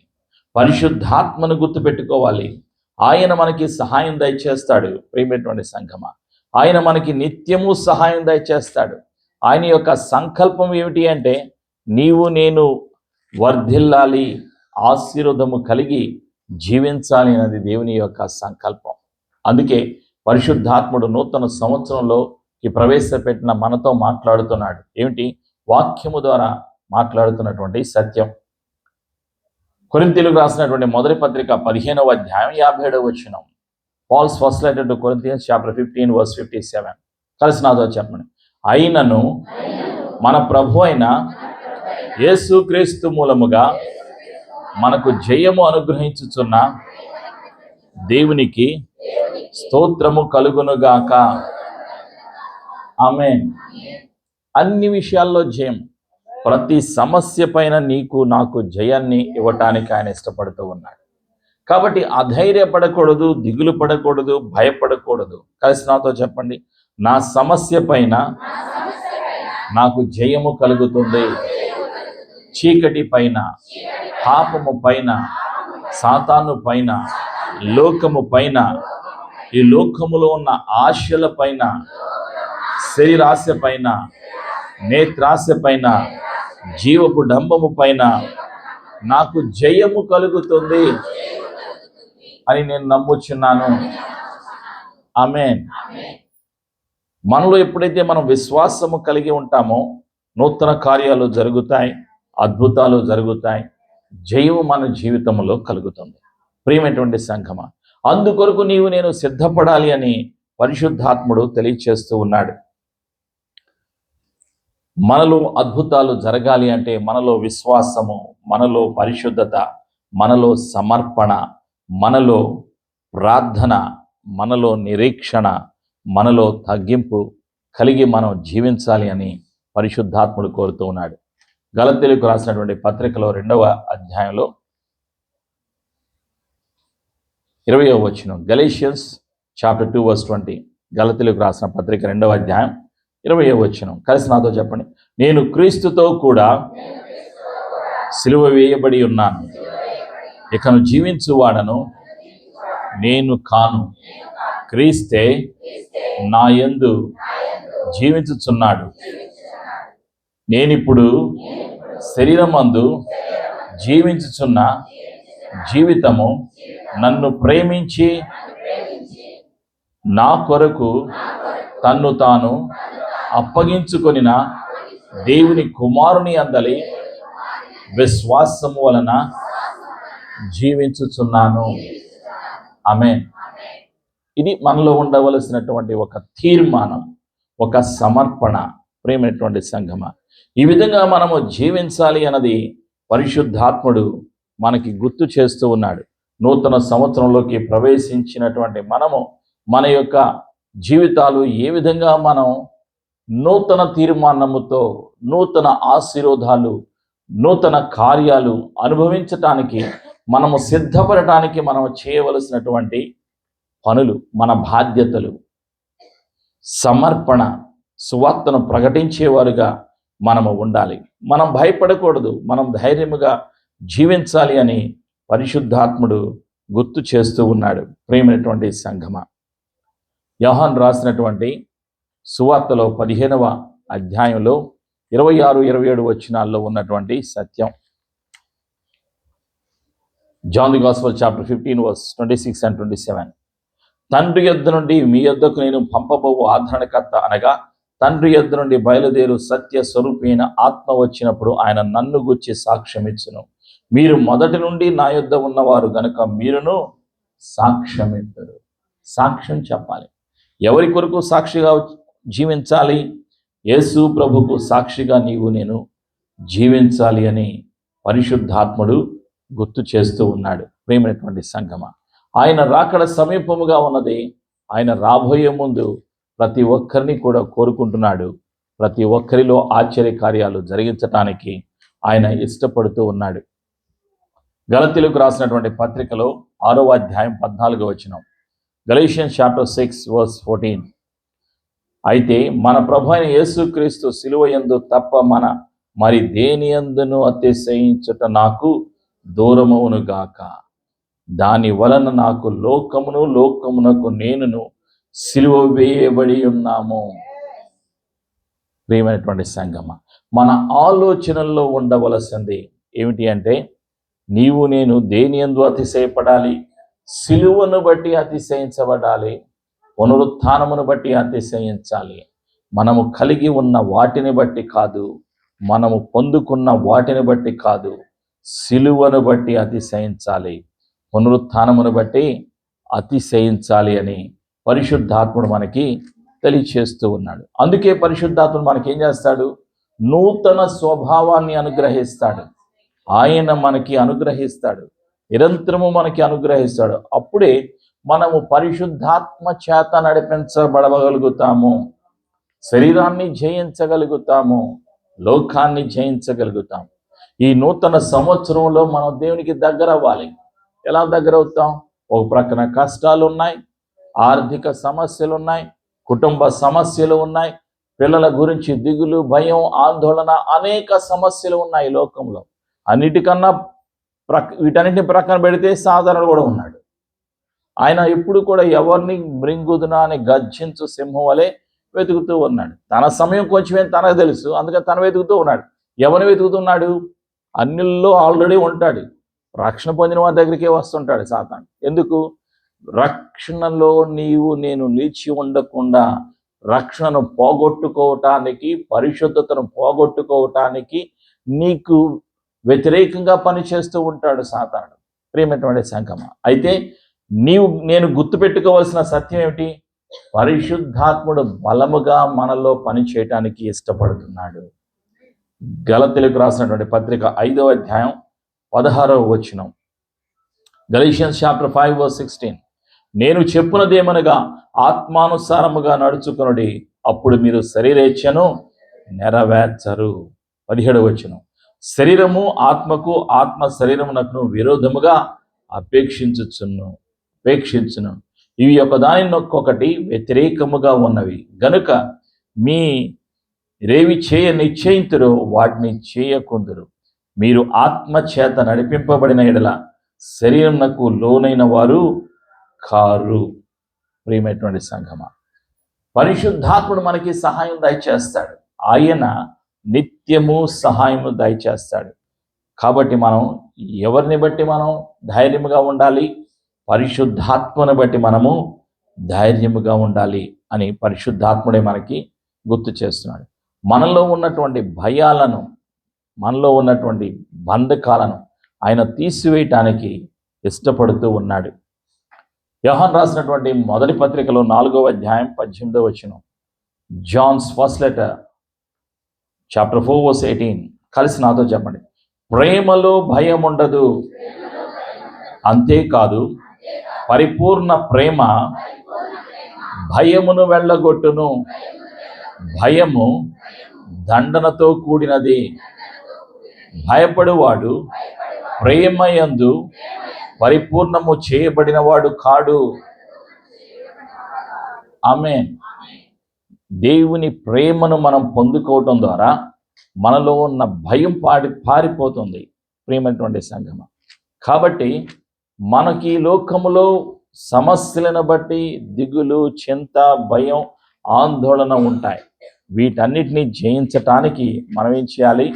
పరిశుద్ధాత్మను గుర్తుపెట్టుకోవాలి. ఆయన మనకి సహాయం దయచేస్తాడు. ప్రియమైనటువంటి సంఘమా, ఆయన మనకి నిత్యము సహాయం దయచేస్తాడు. ఆయన యొక్క సంకల్పం ఏమిటి అంటే నేను వర్ధిల్లాలి, ఆశీర్వాదము కలిగి జీవించాలి అన్నది దేవుని యొక్క సంకల్పం. అందుకే పరిశుద్ధాత్ముడు నూతన సంవత్సరంలోకి ప్రవేశపెట్టిన మనతో మాట్లాడుతున్నాడు. ఏమిటి? వాక్యము ద్వారా మాట్లాడుతున్నటువంటి సత్యం. కొరింథీయులకు రాసినటువంటి మొదటి పత్రిక 15వ అధ్యాయం 57వ వచనం. Paul's first letter to Corinthians chapter 15:57. కలిసి నాతో చెప్పండి, అయినను మన ప్రభు అయిన యేసుక్రీస్తు మూలముగా మనకు జయము అనుగ్రహించుచున్న దేవునికి స్తోత్రము కలుగునుగాక. ఆమేన్. అన్ని విషయాల్లో జయం. ప్రతి సమస్య పైన నాకు జయాన్ని ఇవ్వటానికి ఆయన ఇష్టపడుతూ ఉన్నాడు. కాబట్టి అధైర్యపడకూడదు, దిగులు పడకూడదు, భయపడకూడదు. కలిసి నాతో చెప్పండి, నా సమస్య పైన నాకు జయము కలుగుతుంది. చీకటి పైన, పాపము పైన, సాతాను పైన, లోకము పైన, ఈ లోకములో ఉన్న ఆశల పైన, శరీరాశ పైన, నేత్రాశ పైన, జీవపు డంబము పైన నాకు జయము కలుగుతుంది అని నేను నమ్ముచున్నాను. ఆమేన్. మనలో ఎప్పుడైతే మనం విశ్వాసము కలిగి ఉంటామో నూతన కార్యాలు జరుగుతాయి, అద్భుతాలు జరుగుతాయి, జయము మన జీవితంలో కలుగుతుంది. ప్రియమైనటువంటి సంఘమా, అందుకొరకు నేను సిద్ధపడాలి అని పరిశుద్ధాత్ముడు తెలియచేస్తూ ఉన్నాడు. మనలో అద్భుతాలు జరగాలి అంటే మనలో విశ్వాసము, మనలో పరిశుద్ధత, మనలో సమర్పణ, మనలో ప్రార్థన, మనలో నిరీక్షణ, మనలో తగ్గింపు కలిగి మనం జీవించాలి అని పరిశుద్ధాత్ముడు కోరుతూ ఉన్నాడు. గలతీయులకు రాసినటువంటి పత్రికలో 2వ అధ్యాయంలో 20వ వచనం, గలేషియన్స్ చాప్టర్ 2:20. గలతీయులకు రాసిన పత్రిక 2వ అధ్యాయం 20వ వచనం. కలిసి నాతో చెప్పండి, నేను క్రీస్తుతో కూడా సిలువ వేయబడి ఉన్నాను, ఇకను జీవించువాడను నేను కాను, క్రీస్తే నా యందు జీవించుచున్నాడు. నేనిప్పుడు శరీరమందు జీవించుచున్న జీవితము నన్ను ప్రేమించి నా కొరకు తన్ను తాను అప్పగించుకొనిన దేవుని కుమారుని అందలి విశ్వాసము వలన జీవించుచున్నాను. ఆమేన్. ఇది మనలో ఉండవలసినటువంటి ఒక తీర్మానం. ఒక సమర్పణ. ప్రియమైనటువంటి సంఘమ, ఈ విధంగా మనము జీవించాలి అన్నది పరిశుద్ధాత్ముడు మనకి గుర్తు చేస్తూ ఉన్నాడు. నూతన సంవత్సరంలోకి ప్రవేశించినటువంటి మనము మన యొక్క జీవితాలు ఏ విధంగా మనం నూతన తీర్మానముతో నూతన ఆశీర్వాదాలు నూతన కార్యాలు అనుభవించటానికి మనము సిద్ధపడటానికి మనం చేయవలసినటువంటి పనులు, మన బాధ్యతలు, సమర్పణ, సువార్తను ప్రకటించేవారుగా మనము ఉండాలి. మనం భయపడకూడదు, మనం ధైర్యముగా జీవించాలి అని పరిశుద్ధాత్ముడు గుర్తు చేస్తూ ఉన్నాడు. ప్రియమైనటువంటి సంఘమ, యోహాను రాసినటువంటి సువార్తలో 15వ అధ్యాయంలో 26, 27 వచనాల్లో ఉన్నటువంటి సత్యం. John the gospel chapter 15 verse 26 and 27. తండ్రి యొద్ద నుండి మీ యొద్దకు నేను పంపబోవు ఆదరణకర్త అనగా తండ్రి యొద్ద నుండి బయలుదేరు సత్య స్వరూపైన ఆత్మ వచ్చినప్పుడు ఆయన నన్ను గురించి సాక్ష్యం ఇచ్చును. మీరు మొదటి నుండి నా యొద్ద ఉన్నవారు గనుక మీరును సాక్ష్యం ఇద్దరు. సాక్ష్యం చెప్పాలి. ఎవరి కొరకు సాక్షిగా జీవించాలి? యేసు ప్రభుకు సాక్షిగా నీవు నేను జీవించాలి అని పరిశుద్ధాత్ముడు గుర్తు చేస్తూ ఉన్నాడు. ప్రియమైనటువంటి సంఘమ, ఆయన రాకడ సమీపముగా ఉన్నది. ఆయన రాబోయే ముందు ప్రతి ఒక్కరిని కూడా కోరుకుంటున్నాడు. ప్రతి ఒక్కరిలో ఆశ్చర్య కార్యాలు జరిగించటానికి ఆయన ఇష్టపడుతూ ఉన్నాడు. గలతీయులకు రాసినటువంటి పత్రికలో 6వ అధ్యాయం 14వ వచనం, గలేషియన్స్ చాప్టర్ 6 verse 14. అయితే మన ప్రభు అయిన యేసుక్రీస్తు సిలువ యందు తప్ప మరి దేని యందును అతిశయించుట నాకు దూరమవును గాక. దాని వలన నాకు లోకమునకు నేనును సిలువ వేయబడి ఉన్నాము. ప్రియమైనటువంటి సంగమ, మన ఆలోచనల్లో ఉండవలసింది ఏమిటి అంటే, నీవు నేను దేని యందు అతిశయపడాలి? సిలువను బట్టి అతిశయించబడాలి, పునరుత్థానమును బట్టి అతిశయించాలి. మనము కలిగి ఉన్న వాటిని బట్టి కాదు, మనము పొందుకున్న వాటిని బట్టి కాదు, సిలువను బట్టి అతిశయించాలి, పునరుత్థానమును బట్టి అతిశయించాలి అని పరిశుద్ధాత్ముడు మనకి తెలియచేస్తూ ఉన్నాడు. అందుకే పరిశుద్ధాత్ముడు మనకి ఏం చేస్తాడు? నూతన స్వభావాన్ని అనుగ్రహిస్తాడు. ఆయన మనకి అనుగ్రహిస్తాడు, నిరంతరము మనకి అనుగ్రహిస్తాడు. అప్పుడే మనము పరిశుద్ధాత్మ చేత నడిపించబడగలుగుతాము, శరీరాన్ని జయించగలుగుతాము, లోకాన్ని జయించగలుగుతాము. ఈ నూతన సంవత్సరంలో మనం దేవునికి దగ్గర అవ్వాలి. ఎలా దగ్గర అవుతాం? ఒక ప్రక్కన కష్టాలు ఉన్నాయి, ఆర్థిక సమస్యలు ఉన్నాయి, కుటుంబ సమస్యలు ఉన్నాయి, పిల్లల గురించి దిగులు, భయం, ఆందోళన, అనేక సమస్యలు ఉన్నాయి లోకంలో. అన్నిటికన్నా వీటన్నిటిని ప్రక్కన పెడితే సాధారణుడు కూడా ఉన్నాడు. ఆయన ఎప్పుడు కూడా ఎవరిని మృంగుదునా అని గర్జించు సింహం వలె వెతుకుతూ ఉన్నాడు. తన సమయం కొంచెమే తనకు తెలుసు, అందుకని తను వెతుకుతూ ఉన్నాడు. ఎవరిని వెతుకుతున్నాడు? అన్నిల్లో ఆల్రెడీ ఉంటాడు. రక్షణ పొందిన వారి దగ్గరికే వస్తుంటాడు సాతాను. ఎందుకు? రక్షణలో నీవు నేను నిలిచి ఉండకుండా రక్షణను పోగొట్టుకోవటానికి, పరిశుద్ధతను పోగొట్టుకోవటానికి నీకు వ్యతిరేకంగా పనిచేస్తూ ఉంటాడు సాతాను. ప్రియమైనటువంటి సంఘమ, అయితే నేను గుర్తుపెట్టుకోవాల్సిన సత్యం ఏమిటి? పరిశుద్ధాత్ముడు బలముగా మనలో పని చేయటానికి ఇష్టపడుతున్నాడు. గలతీయులకు రాసినటువంటి పత్రిక 5వ అధ్యాయం 16వ వచనం, గలేషియన్స్ చాప్టర్ 5 verse 16. నేను చెప్పునదేమనగా ఆత్మానుసారముగా నడుచుకొనుడి, అప్పుడు మీరు శరీరేచ్ఛను నెరవేర్చరు. 17వ వచనం, శరీరము ఆత్మకు, ఆత్మ శరీరమునకు విరోధముగా అపేక్షించును. ఇవి ఒకదానినొక్కొక్కటి వ్యతిరేకముగా ఉన్నవి గనుక మీరేవి నిశ్చయింతురో వాటిని చేయకుందురు. మీరు ఆత్మ చేత నడిపింపబడిన ఎడల శరీరమునకు లోనైన వారు కారు. ప్రియమైనటువంటి సంఘమ, పరిశుద్ధాత్ముడు మనకి సహాయం దయచేస్తాడు. ఆయన నిత్యము సహాయము దయచేస్తాడు. కాబట్టి మనం ఎవరిని బట్టి మనం ధైర్యముగా ఉండాలి? పరిశుద్ధాత్మను బట్టి మనము ధైర్యముగా ఉండాలి అని పరిశుద్ధాత్ముడే మనకి గుర్తు చేస్తున్నాడు. మనలో ఉన్నటువంటి భయాలను, మనలో ఉన్నటువంటి బంధకాలను ఆయన తీసివేయటానికి ఇష్టపడుతూ ఉన్నాడు. యోహాను రాసినటువంటి మొదటి పత్రికలో 4వ అధ్యాయం 18వ వచనం, John's first letter chapter 4 verse 18. కలిసి నాతో చెప్పండి. ప్రేమలో భయం ఉండదు, అంతేకాదు పరిపూర్ణ ప్రేమ భయమును వెళ్ళగొట్టును. భయము దండనతో కూడినది. భయపడువాడు ప్రేమయందు పరిపూర్ణము చేయబడినవాడు కాడు. ఆమేన్. దేవుని ప్రేమను మనం పొందుకోవటం ద్వారా మనలో ఉన్న భయం పారిపోతుంది ప్రేమైనటువంటి సంగమ. కాబట్టి మనకి లోకములో సమస్యలను బట్టి దిగులు, చింత, భయం, ఆందోళన ఉంటాయి. వీటన్నిటిని జయించటానికి మనం ఏం చేయాలి?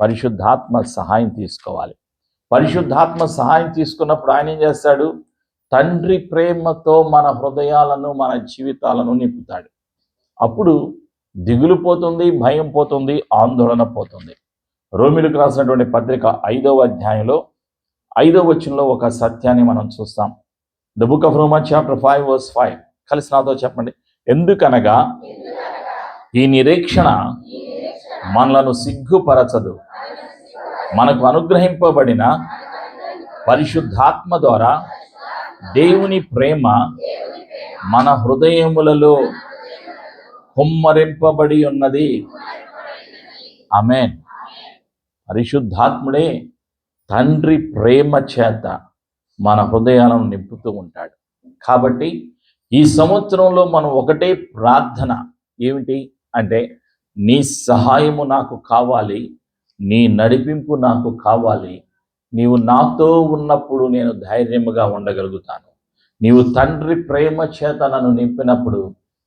పరిశుద్ధాత్మ సహాయం తీసుకోవాలి. పరిశుద్ధాత్మ సహాయం తీసుకున్నప్పుడు ఆయన ఏం చేస్తాడు? తండ్రి ప్రేమతో మన హృదయాలను, మన జీవితాలను నింపుతాడు. అప్పుడు దిగులు పోతుంది, భయం పోతుంది, ఆందోళన పోతుంది. రోమిలకు రాసినటువంటి పత్రిక 5వ అధ్యాయంలో 5వ వచనంలో ఒక సత్యాన్ని మనం చూస్తాం. The book of Romans chapter 5 verse 5. కలిసి నాతో చెప్పండి. ఎందుకనగా ఈ నిరీక్షణ మనలను సిగ్గుపరచదు, మనకు అనుగ్రహింపబడిన పరిశుద్ధాత్మ ద్వారా దేవుని ప్రేమ మన హృదయములలో కుమ్మరింపబడి ఉన్నది. ఆమేన్. పరిశుద్ధాత్ముడే తండ్రి ప్రేమ చేత మన హృదయాలను నింపుతూ ఉంటాడు. కాబట్టి ఈ సంవత్సరంలో మనం ఒకటే ప్రార్థన ఏమిటి అంటే, నీ సహాయము నాకు కావాలి, నీ నడిపింపు నాకు కావాలి. నీవు నాతో ఉన్నప్పుడు నేను ధైర్యముగా ఉండగలుగుతాను. నీవు తండ్రి ప్రేమ చేత నన్ను నింపినప్పుడు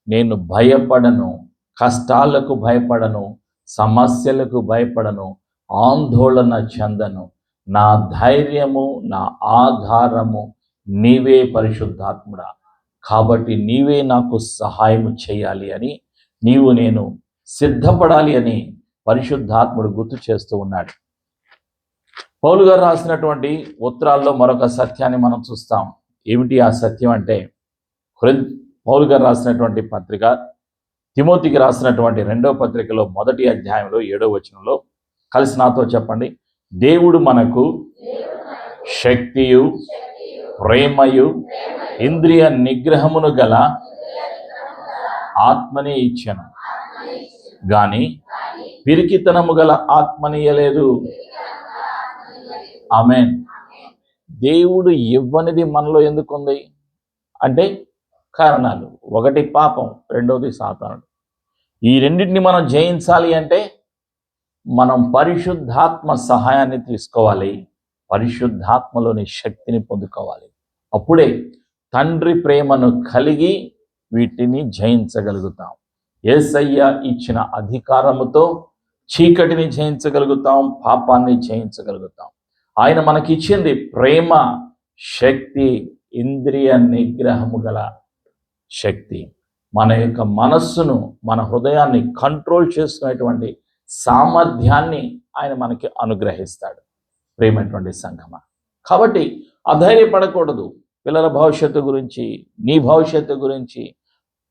నేను భయపడను, కష్టాలకు భయపడను, సమస్యలకు భయపడను, ఆందోళన చెందను. నా ధైర్యము, నా ఆధారము నీవే పరిశుద్ధాత్ముడా. కాబట్టి నీవే నాకు సహాయం చేయాలి అని, నీవు నేను సిద్ధపడాలి అని పరిశుద్ధాత్ముడు గుర్తు చేస్తూ ఉన్నాడు. పౌలు గారు రాసినటువంటి ఉత్తరాల్లో మరొక సత్యాన్ని మనం చూస్తాం. ఏమిటి ఆ సత్యం అంటే, పౌలు గారు రాసినటువంటి పత్రిక తిమోతికి రాసినటువంటి 2వ పత్రికలో 1వ అధ్యాయంలో 7వ వచనంలో కలిసి నాతో చెప్పండి. దేవుడు మనకు శక్తియు, ప్రేమయు, ఇంద్రియ నిగ్రహమును గల ఆత్మని ఇచ్చెను, గాని పిరికితనము గల ఆత్మనియలేదు. ఆమేన్. దేవుడు ఇవ్వనిది మనలో ఎందుకుంది అంటే కారణాలు. ఒకటి పాపం, రెండవది సాతానుడు. ఈ రెండింటిని మనం జయించాలి అంటే మనం పరిశుద్ధాత్మ సహాయాన్ని తీసుకోవాలి, పరిశుద్ధాత్మలోని శక్తిని పొందుకోవాలి. అప్పుడే తండ్రి ప్రేమను కలిగి వీటిని జయించగలుగుతాం. యేసయ్య ఇచ్చిన అధికారముతో చీకటిని జయించగలుగుతాం, పాపాన్ని జయించగలుగుతాం. ఆయన మనకిచ్చింది ప్రేమ, శక్తి, ఇంద్రియ నిగ్రహము గల శక్తి. మన యొక్క మనస్సును, మన హృదయాన్ని కంట్రోల్ చేసుకునేటువంటి సామర్థ్యాన్ని ఆయన మనకి అనుగ్రహిస్తాడు. ప్రేమైనటువంటి సంఘమా, కాబట్టి అధైర్యపడకూడదు. పిల్లల భవిష్యత్తు గురించి, నీ భవిష్యత్తు గురించి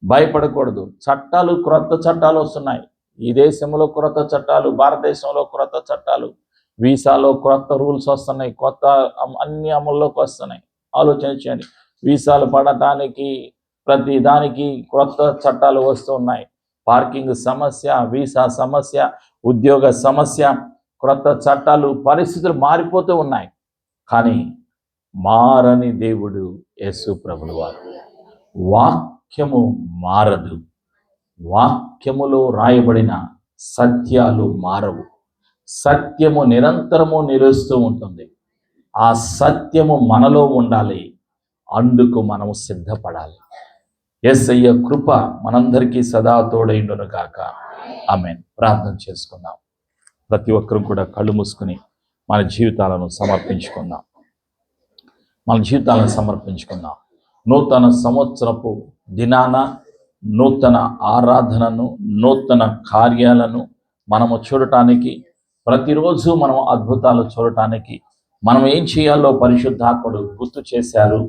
భయపడకూడదు. చట్టాలు, క్రొత్త చట్టాలు వస్తున్నాయి. ఈ దేశంలో క్రొత్త చట్టాలు, భారతదేశంలో క్రొత్త చట్టాలు, వీసాలో క్రొత్త రూల్స్ వస్తున్నాయి, కొత్త అన్ని అమల్లోకి వస్తున్నాయి. ఆలోచన చేయండి. వీసాలు పడటానికి ప్రతి దానికి క్రొత్త చట్టాలు వస్తూ ఉన్నాయి. పార్కింగ్ సమస్య, వీసా సమస్య, ఉద్యోగ సమస్య, క్రొత్త చట్టాలు, పరిస్థితులు మారిపోతూ ఉన్నాయి. కానీ మారని దేవుడు యేసు ప్రభువు వారు. వాక్యము మారదు. వాక్యములో రాయబడిన సత్యాలు మారవు. సత్యము నిరంతరము నిలుస్తూ ఉంటుంది. ఆ సత్యము మనలో ఉండాలి. అందుకు మనము సిద్ధపడాలి. యేసయ్య కృప మనందరికీ సదా తోడైండును గాక. ఆమేన్. ప్రార్థన చేసుకుందాం. ప్రతి ఒక్కరూ కూడా కళ్ళు మూసుకుని మన జీవితాలను సమర్పించుకుందాం. నూతన సంవత్సరపు దినాన నూతన ఆరాధనను, నూతన కార్యాలను మనము చూడటానికి, ప్రతిరోజు మనం అద్భుతాలు చూడటానికి మనం ఏం చేయాలో పరిశుద్ధాత్ముడు గుర్తు చేశారు.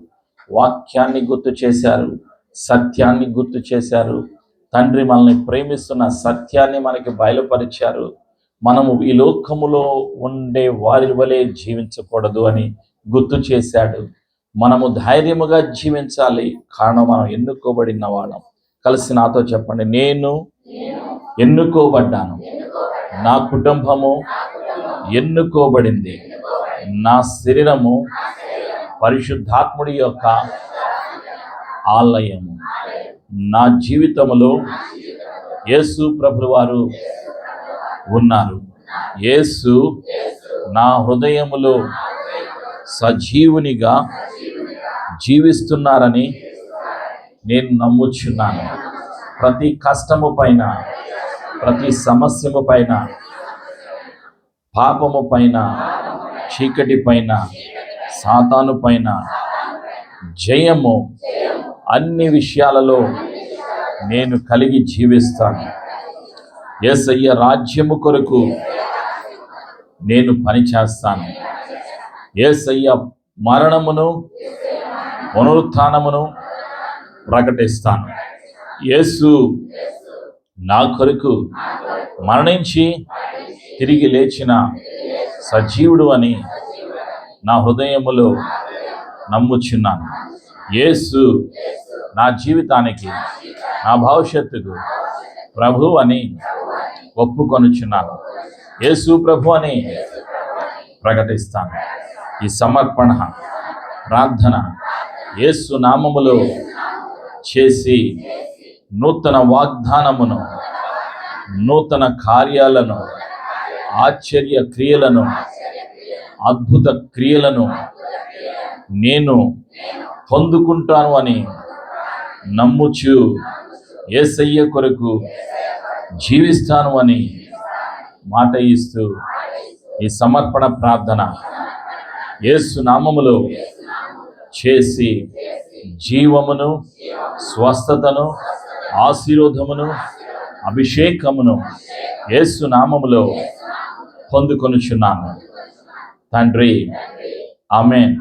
వాక్యాన్ని గుర్తు చేశారు, సత్యాన్ని గుర్తు చేశారు, తండ్రి మనల్ని ప్రేమిస్తున్న సత్యాన్ని మనకి బయలుపరిచారు. మనము ఈ లోకములో ఉండే వారి వలె జీవించకూడదు అని గుర్తు చేశాడు. మనము ధైర్యముగా జీవించాలి, కారణం మనం ఎన్నుకోబడిన వాళ్ళం. కలిసి నాతో చెప్పండి, నేను ఎన్నుకోబడ్డాను, నా కుటుంబము ఎన్నుకోబడింది, నా శరీరము పరిశుద్ధాత్ముడి యొక్క ఆలయము, నా జీవితంలో యేసు ప్రభువు వారు ఉన్నారు. యేసు నా హృదయములో సజీవునిగా జీవిస్తున్నారని నేను నమ్ముచున్నాను. ప్రతి కష్టము పైన, ప్రతి సమస్యము పైన, పాపము పైన, చీకటి పైన, సాతాను పైన జయము అన్ని విషయాలలో నేను కలిగి జీవిస్తాను. యేసయ్య రాజ్యము కొరకు నేను పనిచేస్తాను. యేసయ్య మరణమును పునరుత్థానమును ప్రకటిస్తాను. యేసు నా కొరకు మరణించి తిరిగి లేచిన సజీవుడు అని నా హృదయములో నమ్ముచున్నాను. యేసు నా జీవితానికి, నా భవిష్యత్తుకు ప్రభు అని ఒప్పుకొనుచున్నాను. యేసు ప్రభు అని ప్రకటిస్తాను. ఈ సమర్పణ ప్రార్థన యేసు నామములో చేసి నూతన వాగ్దానమును, నూతన కార్యాలను, ఆశ్చర్య క్రియలను, అద్భుత క్రియలను నేను పొందుకుంటాను అని నమ్ముచు యేసయ్య కొరకు జీవిస్తాను అని మాట ఇస్తూ ఈ సమర్పణ ప్రార్థన యేసు నామములో చేసి జీవమును, స్వస్థతను, ఆశీర్వాదమును, అభిషేకమును యేసు నామములో పొందుకొనుచున్నాను తండ్రి. ఆమేన్.